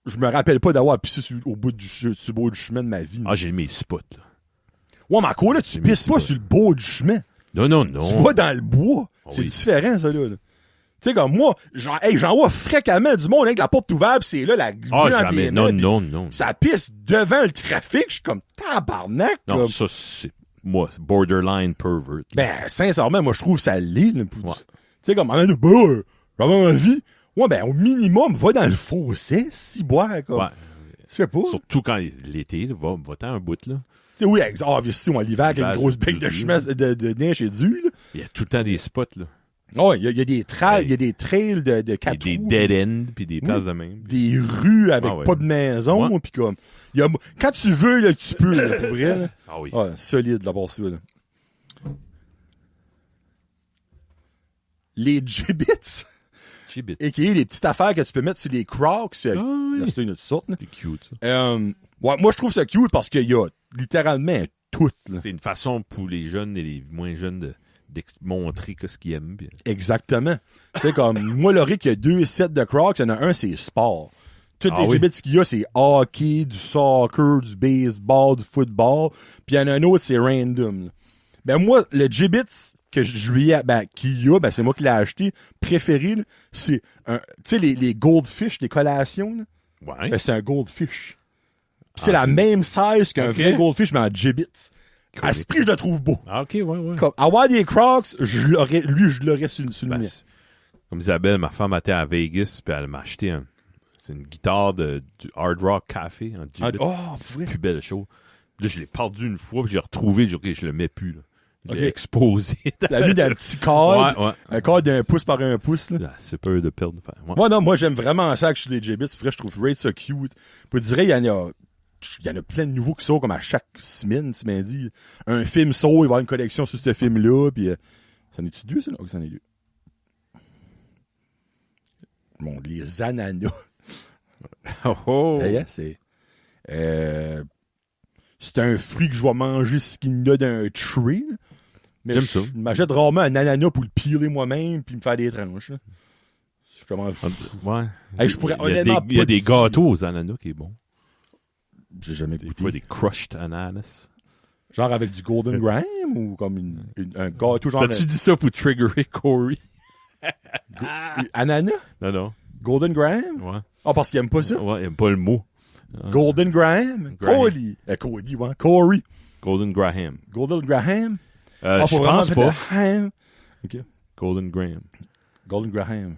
je me rappelle pas d'avoir pissé sur le bord du chemin de ma vie. Ah, j'ai mes spots, là. Ouais, mais quoi, là, tu pisses pas sur le bord du chemin. Non. Tu vas dans le bois. Oh, c'est oui. différent, ça, là. Tu sais, comme moi, j'en vois fréquemment du monde avec la porte ouverte, pis c'est là, la Ah, jamais. Non. Ça pisse devant le trafic, je suis comme tabarnak. Non, comme. ça, c'est moi, c'est borderline pervert. Ben, sincèrement, moi, je trouve ça l'est, là. Tu Ouais. sais, comme, en bah, j'avais envie. Ouais, ben, au minimum, va dans le fossé, si boire, comme. Ouais. Je sais pas. Surtout quand l'été, là, va-t'en un bout, là. Tu sais, oui, obviously, moi, l'hiver, avec une Base grosse bec de de chemin de neige et du, là. Il y a tout le temps des spots, là. Ouais, il y a des trails, il y a des trails de Il y a quatre des roues. dead ends, puis des places de même. Des rues avec Ah ouais. pas de maison, Ouais. puis comme, quand tu veux, là, tu peux, là, pour vrai, là. Ah oui. Ouais, solide, là-bas, ça, là. Les gibbets, Gibbet. et qui est les petites affaires que tu peux mettre sur les Crocs, oui. là, c'est une autre sorte, là. C'est cute, ça. Ouais, moi, je trouve ça cute parce qu'il y a littéralement tout, là. C'est une façon pour les jeunes et les moins jeunes de montrer que ce qu'ils aiment. Puis... Exactement. Tu sais, comme, moi, Laurie, il y a 2 sets de Crocs, il y en a un, c'est sport. Toutes Ah les oui. gibbets qu'il y a, c'est hockey, du soccer, du baseball, du football. Puis il y en a un autre, c'est random. Là. Ben moi, le gibbet que je lui ai, qu'il y a, c'est moi qui l'ai acheté, préféré, là, c'est un, tu sais, les goldfish, les collations, là. Ouais. Ben, c'est un goldfish. Puis c'est la même size qu'un Ok. vrai goldfish, mais en gibbet. À ce prix, je le trouve beau. Ah, OK, ouais. Comme, avoir des Crocs, je l'aurais sur le Ben, mien. comme Isabelle, ma femme était à Vegas, puis elle m'a acheté c'est une guitare du Hard Rock Café en Gibbet. Oh, c'est vrai. Plus belle chose. Là, je l'ai perdu une fois, puis j'ai retrouvé, je le mets plus, là. Je l'ai Ok. exposé. T'as mis dans un petit cadre, Ouais. un cadre d'un pouce par un pouce, là. Ah, c'est peur de perdre. Ouais. Moi, non, moi, j'aime vraiment ça que je suis des gibbets. C'est vrai, je trouve Raid ça cute. Pour dire, il y en a plein de nouveaux qui sortent comme à chaque semaine, tu m'as dit. Un film sort, il va y avoir une collection sur ce film-là, puis ça en est-tu 2, ça? Ok, ça en est 2. Bon, les ananas. Oh. Hey, hein, c'est un fruit que je vais manger ce qu'il y a d'un tree. Là. Mais J'aime ça. Je m'achète rarement un ananas pour le piler moi-même puis me faire des tranches. Là. Je commence. Ouais. Hey, je pourrais Il y a honnêtement des, il y a pas des dire. gâteaux aux ananas qui est bon. J'ai jamais Des goûté. fois, des crushed ananas. Genre avec du Golden Graham ou comme un gâteau genre T'as-tu dit ça pour triggerer Corey? ananas? Non. Golden Graham? Ouais. Ah, parce qu'il aime pas ça? Ouais, il aime pas le mot. Golden Graham? Graham. Cody. Cody, ouais. Corey. Golden Graham. Golden Graham? Je faut pense vraiment pas. mettre le ham. OK. Golden Graham. Golden Graham.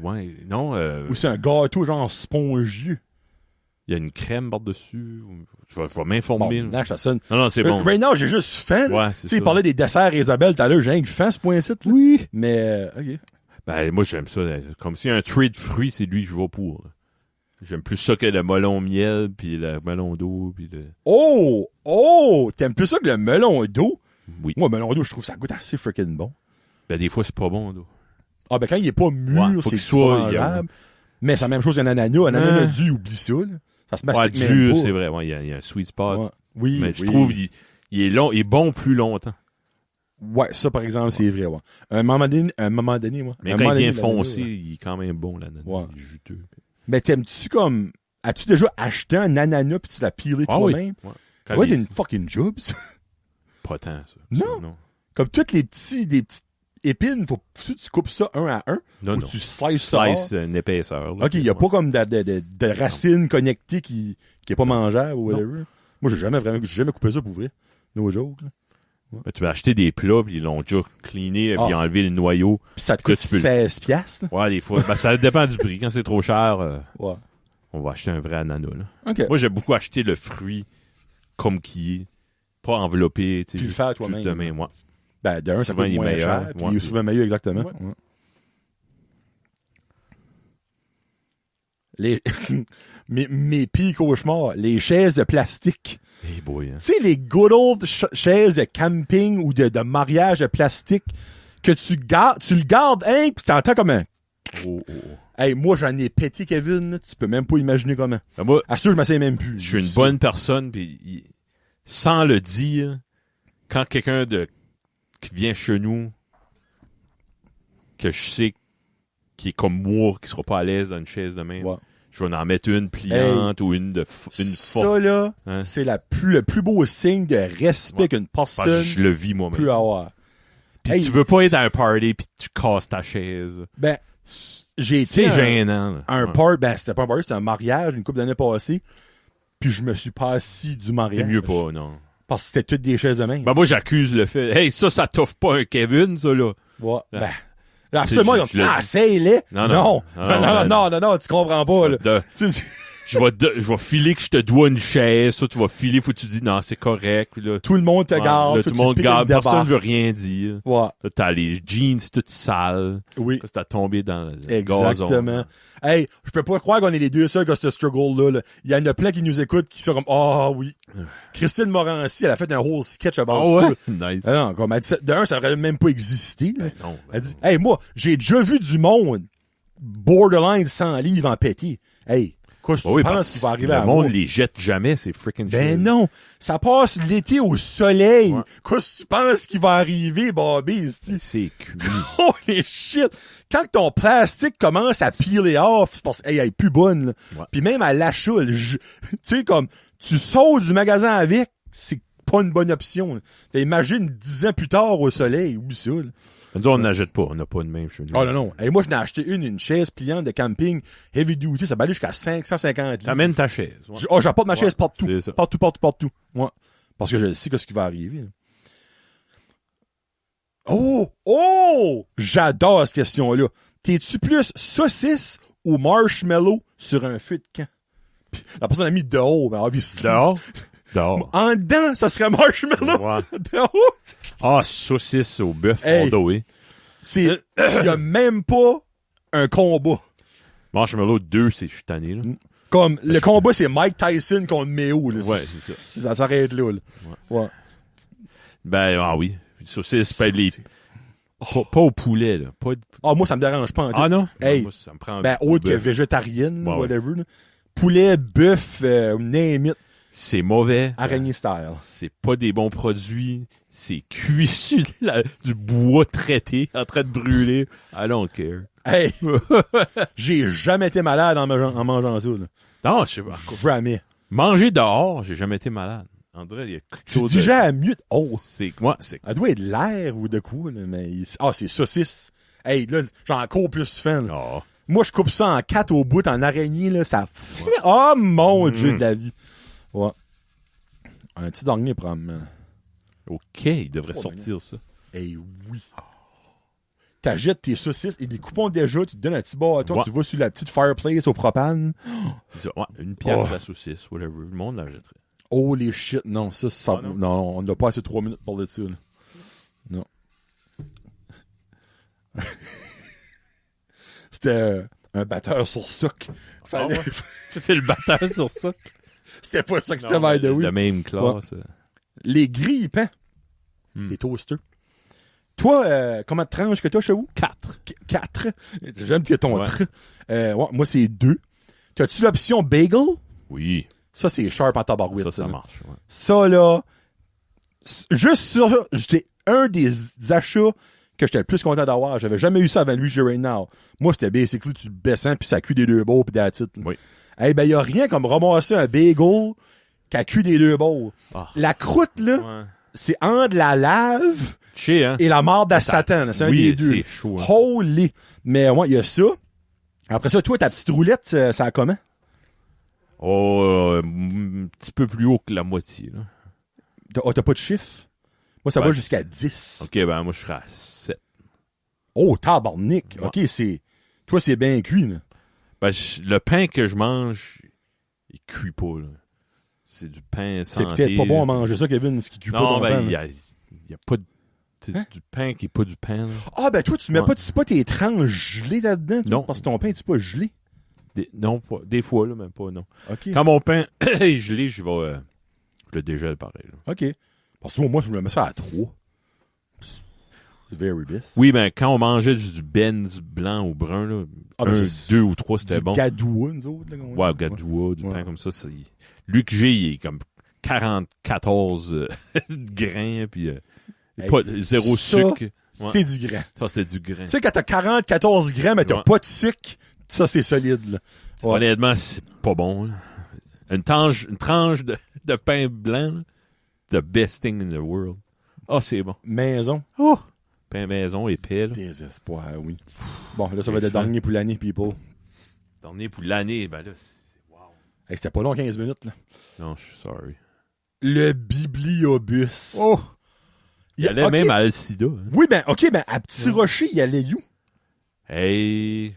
Ouais, non. Ou c'est un gâteau genre spongieux. Il y a une crème par-dessus. Je vais m'informer. Bon, non, ça sonne. Non, c'est bon. Right now, j'ai juste faim. Ouais, Tu c'est sais, ça. il parlait des desserts Isabelle tout à l'heure. J'ai rien que faim, ce point-ci. Oui. Mais, OK. Ben, moi, j'aime ça. Comme s'il y a un trait de fruits, c'est lui que je vais pour. Là. J'aime plus ça que le melon miel, puis le melon d'eau, puis le... Oh! T'aimes plus ça que le melon d'eau? Oui. Moi, le melon d'eau, je trouve ça goûte assez freaking bon. Ben, des fois, c'est pas bon, d'eau. Ah, ben, quand il est pas mûr, Ouais, faut c'est qu'il soit- pas mangeable. Mais c'est la même chose qu'un ananas. Un ananas dû, oublie ça, là. Ça se Ouais, mastique même dur, pas. c'est vrai. Ouais, il y a un sweet spot. Ouais. Oui, Mais je oui. trouve il est long, il est bon plus longtemps. Ouais, ça, par exemple, c'est vrai, ouais. À un moment donné, moi. Mais un quand moment il est donné, bien foncé, il est quand même bon, l'ananas. Ouais. Il est juteux. Mais t'aimes-tu comme... As-tu déjà acheté un ananas pis tu l'as pilé Ah oui. toi-même? Ouais. Quand Ouais, il t'es est une fucking job, ça. pas tant, ça. Non. Ça, Comme toutes des petites épines, faut que tu coupes ça un à un. Non, ou non. tu slices ça. Slice une épaisseur. Là, OK, il y a ouais. pas comme de racines connectées qui est pas mangeable ou whatever. Moi, j'ai jamais coupé ça pour vrai. No joke, là. Ben, tu vas acheter des plats, puis ils l'ont déjà cleané, puis enlevé le noyau. Pis ça te Que coûte tu peux- 16 piastres. Ouais, des fois. Ben, ça dépend du prix. Quand c'est trop cher, Ouais. on va acheter un vrai ananas. Là. OK. Moi, j'aime beaucoup acheter le fruit comme qui est. Pas enveloppé. Puis le faire toi-même. Juste de main, moi. Ben, d'un, ça Souvent, coûte il est moins meilleur. cher. Puis Ouais. il est souvent meilleur, exactement. Ouais. Ouais. Les... mes pires cauchemars, les chaises de plastique. Hey boy, hein. Tu sais, les good old chaises de camping ou de mariage de plastique que tu le gardes, hein, pis t'entends comme un... Oh, oh, oh. Hey, moi, j'en ai pété, Kevin, là. Tu peux même pas imaginer comment. Ben, moi, À ce je m'asseye même plus. je suis une bonne personne, puis sans le dire, quand quelqu'un qui vient chez nous, que je sais qui est comme moi, qui sera pas à l'aise dans une chaise de même, Ouais. je vais en mettre une pliante ou une forte. Ça, là, Hein? c'est le plus beau signe de respect Ouais. qu'une Parce que personne je le vis moi-même. peut avoir. Puis Hey, tu veux pas être à un party puis tu casses ta chaise. Ben, j'ai été C'est gênant. Là. un Ouais. party, ben, c'était pas un party, c'était un mariage une couple d'années passées. Puis je me suis pas assis du mariage. C'est mieux pas, non. Parce que c'était toutes des chaises de même. Ben moi, j'accuse le fait. Hey, ça t'offre pas un Kevin, ça, là. Ouais. Ah. Ben, là, absolument, Je le dis. c'est-les. Non, Non. non. Non, tu comprends pas, là. Tu sais, Je vais filer que je te dois une chaise. Toi, tu vas filer, faut que tu dis, non, c'est correct. Puis là, tout le monde te garde. là, tout le monde garde. Personne veut rien dire. Ouais. Là, t'as les jeans toutes sales. Oui. Là, t'as tombé dans le gazon. Exactement. Hey, je peux pas croire qu'on est les deux seuls qui ont ce struggle-là, là. Il y en a plein qui nous écoutent qui sont comme, ah oui. Christine Morancy, elle a fait un whole sketch about Ah ouais? ça. Nice. Ah non, comme elle dit, d'un, ça aurait même pas existé, là. Non. Elle dit, hey, moi, j'ai déjà vu du monde borderline 100 livres en pété. Hey, qu'est-ce que Oui, tu penses parce qu'il va que arriver le à monde moi? les jette jamais, ces freaking Ben chaises. non, ça passe l'été au soleil. Ouais. Qu'est-ce que tu penses qu'il va arriver, Bobby? C'est cuit. Holy shit! Quand ton plastique commence à peeler off, c'est parce qu'elle est plus bonne, là. Ouais. Puis même à l'achat, tu sais, comme, tu sautes du magasin avec, c'est pas une bonne option, là. Imagine 10 ans plus tard au soleil, oublie ça, là. Nous, on n'achète pas. On n'a pas de même chez nous. Oh non. Et moi, je n'ai acheté une chaise pliante de camping heavy duty, ça va aller jusqu'à 550 livres. T'amènes ta chaise. Ouais. J'apporte ma chaise partout. c'est ça. Partout. Ouais. Parce que je sais ce qui va arriver, là. Oh! J'adore cette question-là. T'es-tu plus saucisse ou marshmallow sur un feu de camp? Puis, la personne a mis dehors, mais obviously. Dehors? Dehors. En dedans, ça serait marshmallow. Ouais. Dehors. Ah, saucisse au bœuf Hey. fondé. Il y a même pas un combat. Marshmallow 2, c'est je suis tanné, là. Comme, le combat, c'est Mike Tyson contre Méo, là. Ouais, c'est ça. Ça s'arrête là, là. Ouais. Ben, ah oui. Saucisse, ben, les... Pas au poulet, là. Pas de... Ah, moi, ça me dérange pas. En tout. Ah non? Hey. Moi, ça me prend Ben, au autre que bœuf. végétarienne, Ouais, whatever, là. Poulet, bœuf, name it, C'est mauvais. araignée style. C'est pas des bons produits. C'est cuit sur du bois traité, en train de brûler. I don't care. Hey! J'ai jamais été malade en mangeant ça, là. Non, je sais pas. Jamais. Manger dehors, j'ai jamais été malade. André, il y a quelque Tu chose dis à mieux. Oh! C'est moi, c'est Elle doit être l'air ou de quoi, là, mais... c'est saucisse. Hey, là, j'en encore plus fan, là. oh. Moi, je coupe ça en 4 au bout, en araignée, là, ça... Oh, mon Dieu de la vie. Ouais. Un petit dernier, probablement. OK, il devrait Oh, sortir ça. Hey, oui. t'achètes tes saucisses et des coupons déjà, tu te donnes un petit bâton, Ouais. tu vas sur la petite fireplace au propane. Ouais, une pièce Oh. la saucisse, whatever. Le monde l'achèterait. Holy shit, non, ça, Ah, non? non, on n'a pas assez 3 minutes pour parler de ça, là. Non. C'était un batteur sur soc. Fallait... Ah ouais? C'était le batteur sur ça. C'était pas ça que c'était, Non, by the mais way. la même classe. Les grilles pain. Les toasters. Toi, comment de tranches que t'as chez vous? 4. 4. J'aime que ton Ouais. ouais, moi, c'est 2. T'as-tu l'option bagel? Oui. Ça, c'est sharp en tabarouette. Ça là. marche. Ouais. Ça, là, juste ça, j'étais un des achats que j'étais le plus content d'avoir. J'avais jamais eu ça avant lui, j'ai right now. Moi, c'était basically, tu le baissais, puis ça cuit des 2 bowls, puis that's it. Oui. Eh ben, y a rien comme ramasser un bagel qui a cuit des 2 bowls. Ah. La croûte, là, Ouais. c'est entre la lave Chier, hein? et la marde à Satan. C'est un Oui, des deux. c'est chaud, hein. Holy! Mais ouais, il y a ça. Après ça, toi, ta petite roulette, ça a comment? Oh, un petit peu plus haut que la moitié, là. T'as pas de chiffre? Moi, ça Ben, va jusqu'à 10. OK, ben, moi, je serais à 7. Oh, tabarnak! Ouais. OK, toi, c'est bien cuit, là. Ben, le pain que je mange, il cuit pas, là. C'est du pain C'est santé. peut-être pas bon à manger ça, Kevin, ce qui cuit pas Non, ton ben, pain, il y là. a pas de... C'est Hein? du pain qui est pas du pain, là. Ah, ben toi, tu mets Ouais. pas tes tranches gelées là-dedans, toi, Non. parce que ton pain, tu pas gelé. Non, pas, des fois, là, même pas, non. OK. Quand mon pain est gelé, je le dégèle pareil, là. OK. Parce que moi, je me mets ça à 3. C'est very best. Oui, ben, quand on mangeait du Benz blanc ou brun, là, Ah, ben, 1, c'est 2 ou 3, c'était Du bon. gadoua, nous autres, là. Ouais, gadoua, du Ouais. pain comme ça. Lui que j'ai, il est comme 44 grains, puis Hey, pas, zéro ça, sucre. Ouais. C'est du grain. Ça, c'est du grain. Tu sais, quand t'as 14 grammes, mais t'as Ouais. pas de sucre, ça, c'est solide, là. Ouais. Honnêtement, c'est pas bon. Là. Une tranche de pain blanc, là, the best thing in the world. Ah, c'est bon. Maison. Oh! Pain maison, épais, là. Désespoir, oui. Bon, là, ça va être le Fin. dernier pour l'année, people. Dernier pour l'année, ben là, Hey, c'était pas long, 15 minutes, là. non, je suis sorry. Le bibliobus. Oh! Il allait OK. même à Alcida. Hein. Oui, ben, OK, ben, à Petit Rocher, il allait où? Hey!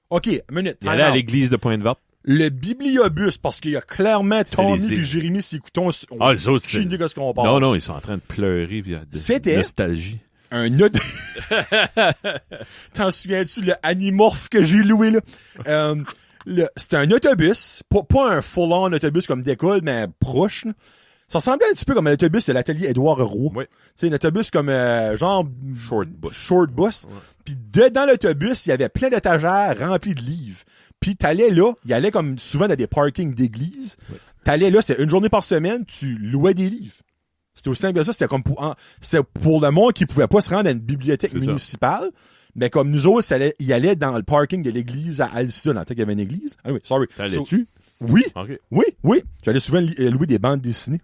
OK, minute. Il allait à l'église de Pointe-Verte. Le bibliobus, parce qu'il y a clairement Tommy les- et Jérémy, ses coutons. Ah, les autres, c'est de ce qu'on parle. Non, non, ils sont en train de pleurer pis de C'était- nostalgie. Un auto... T'en souviens-tu, le Animorph que j'ai loué, là? C'était un autobus, pas un full-on autobus comme d'école, mais proche, là. Ça ressemblait un petit peu comme un autobus de l'atelier Édouard Roux. Oui. C'est un autobus comme genre Short bus. Short bus. Puis dedans l'autobus, il y avait plein d'étagères remplies de livres. Puis t'allais là, il allait comme souvent dans des parkings d'église. T'allais là, c'était une journée par semaine, tu louais des livres. C'était aussi simple que ça, c'était comme c'était pour le monde qui pouvait pas se rendre à une bibliothèque C'est ça. municipale. Mais comme nous autres, il allait dans le parking de l'église à Alcida, dans le temps qu'il y avait une église. Ah oui, sorry. T'allais-tu? Oui, OK. oui. J'allais souvent louer des bandes dessinées.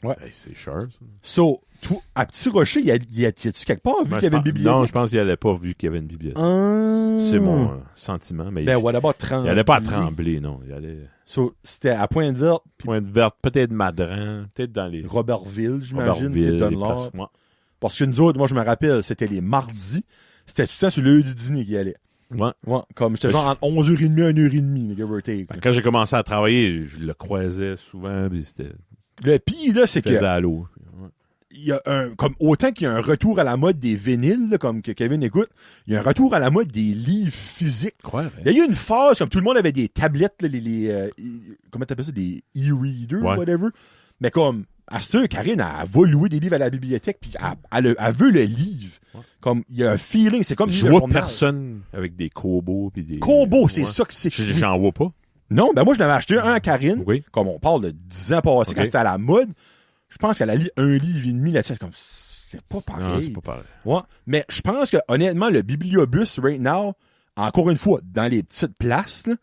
Hey, c'est cher, ça. So, toi, à Petit Rocher, y a-tu quelque part, vu Ben, qu'il y avait une bibliothèque? Non, je pense qu'il allait pas vu qu'il y avait une bibliothèque. C'est C'est mon sentiment, mais Ben, il what about Tremblay? allait pas à Tremblay, non. Il allait So, c'était à Pointe-Verte, puis Pointe-Verte, peut-être Madran, peut-être dans les Robertville, j'imagine, Robertville, puis les Dunlop. places- ouais. Parce que nous autres, moi, je me rappelle, c'était les mardis. C'était tout le temps sur l'heure du dîner qui allait. Ouais. Ouais, comme j'étais genre entre 11h30 et 1h30, give or take. Ben, quand j'ai commencé à travailler, je le croisais souvent, puis c'était Le pire, là, c'est que faisait à l'eau. il y a comme autant qu'il y a un retour à la mode des vinyles, là, comme que Kevin écoute, il y a un retour à la mode des livres physiques. Il y a eu une phase, comme tout le monde avait des tablettes, là, comment t'appelles ça, des e-readers, Ouais. whatever. Mais comme, à ce Karine, elle va louer des livres à la bibliothèque, puis elle veut le livre. Ouais. Comme, il y a un feeling, c'est comme Je lire un vois journal. personne avec des combos puis des Combo, c'est Ouais. ça que c'est. J'en vois pas. Non, ben moi, je n'avais acheté un à Karine. Oui. Comme on parle de 10 ans passés, Ok. quand c'était à la mode. Je pense qu'elle a lu un livre et demi là-dessus. C'est comme, c'est pas pareil. Non, c'est pas pareil. Ouais. Mais je pense que, honnêtement, le bibliobus, right now, encore une fois, dans les petites places, là,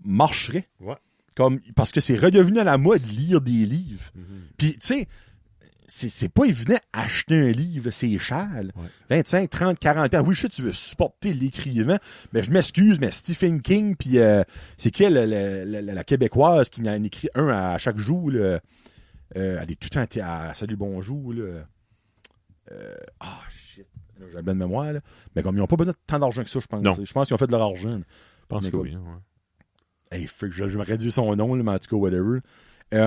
marcherait. Ouais. Comme, parce que c'est redevenu à la mode lire des livres. Mm-hmm. Puis, tu sais, c'est pas évident acheter un livre, c'est cher. Là. 25, 30, 40 piastres. Oui, je sais, tu veux supporter l'écrivain, mais je m'excuse, mais Stephen King, puis c'est qui la Québécoise qui en écrit un à chaque jour, là. Elle est tout le temps à Salut Bonjour, là. Shit. J'ai plein de mémoire, là. Mais comme ils ont pas besoin de tant d'argent que ça, je pense. Non. Je pense qu'ils ont fait de leur argent. Je pense Mais que comme- oui. Ouais. Hey, frick, je m'aurais dit son nom, là, mais en tout cas, whatever. Ça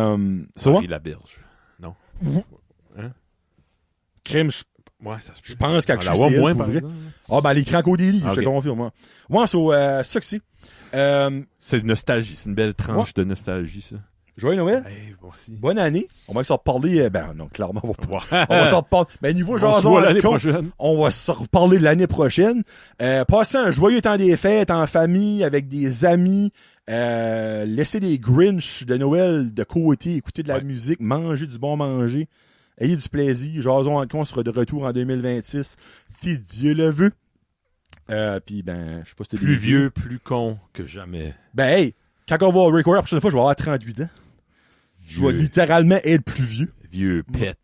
va? Marie Laberge. Non. Crème, Ouais, ça se peut. je pense qu'elle On la voit c'est elle, moins, pour par vrai. exemple. Ah, ben, les Crancodélis, Ah, je te ok. confirme, moi. Moi, ça que c'est. C'est une nostalgie. C'est une belle tranche de nostalgie, ça. Joyeux Noël. Hey, moi aussi. Bonne année. On va s'en reparler, non, clairement, on va pas. Ouais. On va s'en reparler. Mais niveau On se jason, voit l'année con, prochaine. on va s'en reparler l'année prochaine. Passez un joyeux temps des fêtes en famille, avec des amis. Laissez les Grinch de Noël de côté, écoutez de la Ouais. musique, mangez du bon manger. Ayez du plaisir. Jason en con sera de retour en 2026. Si Dieu le veut. Puis ben, je sais pas si t'es Plus vieux, plus con que jamais. Ben hey, quand on va recorder la prochaine fois, je vais avoir 38 ans. Je vais littéralement être plus vieux. Vieux pet.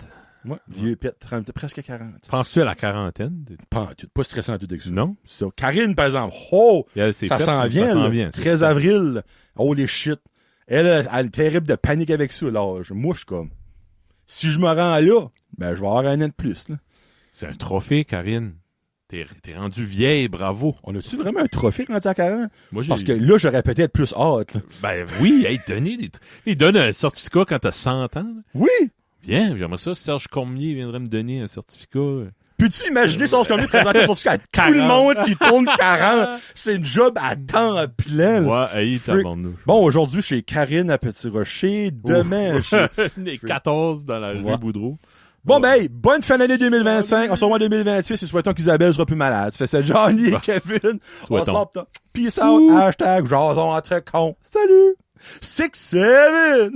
Moi, vieux pète, presque 40. Penses-tu à la quarantaine? Pas stressant tout avec ça. Non? Ça. Karine, par exemple, C'est ça fait, s'en vient, Ça s'en là. vient. c'est 13 ça. avril. Holy shit. Elle a une terrible de panique avec ça. Là, moi, je suis comme, si je me rends là, ben, je vais avoir un an de plus, là. C'est un trophée, Karine. T'es rendu vieille, bravo. On a-tu vraiment un trophée rendu à 40? Moi, j'ai... Parce que là, j'aurais peut-être plus hâte, là. Ben oui, hey, il donne un certificat quand t'as 100 ans. Là. Oui! Viens, j'aimerais ça. Serge Cormier viendrait me donner un certificat. Peux-tu imaginer Serge Cormier présenter son certificat à tout 40. le monde qui tourne 40? C'est une job à temps plein, là. Ouais, hey, Frick. tabarnouche. Bon, aujourd'hui, chez Karine à Petit Rocher. Demain, chez... Les 14 dans la rue Ouais. Boudreau. Bon, ben, hey, bonne fin d'année 2025. On se revoit en 2026 et souhaitons qu'Isabelle sera plus malade. Fait ça, Johnny et Kevin. On se Souhaitons. porte. Peace out. Hashtag jason entre cons. Salut. 6-7.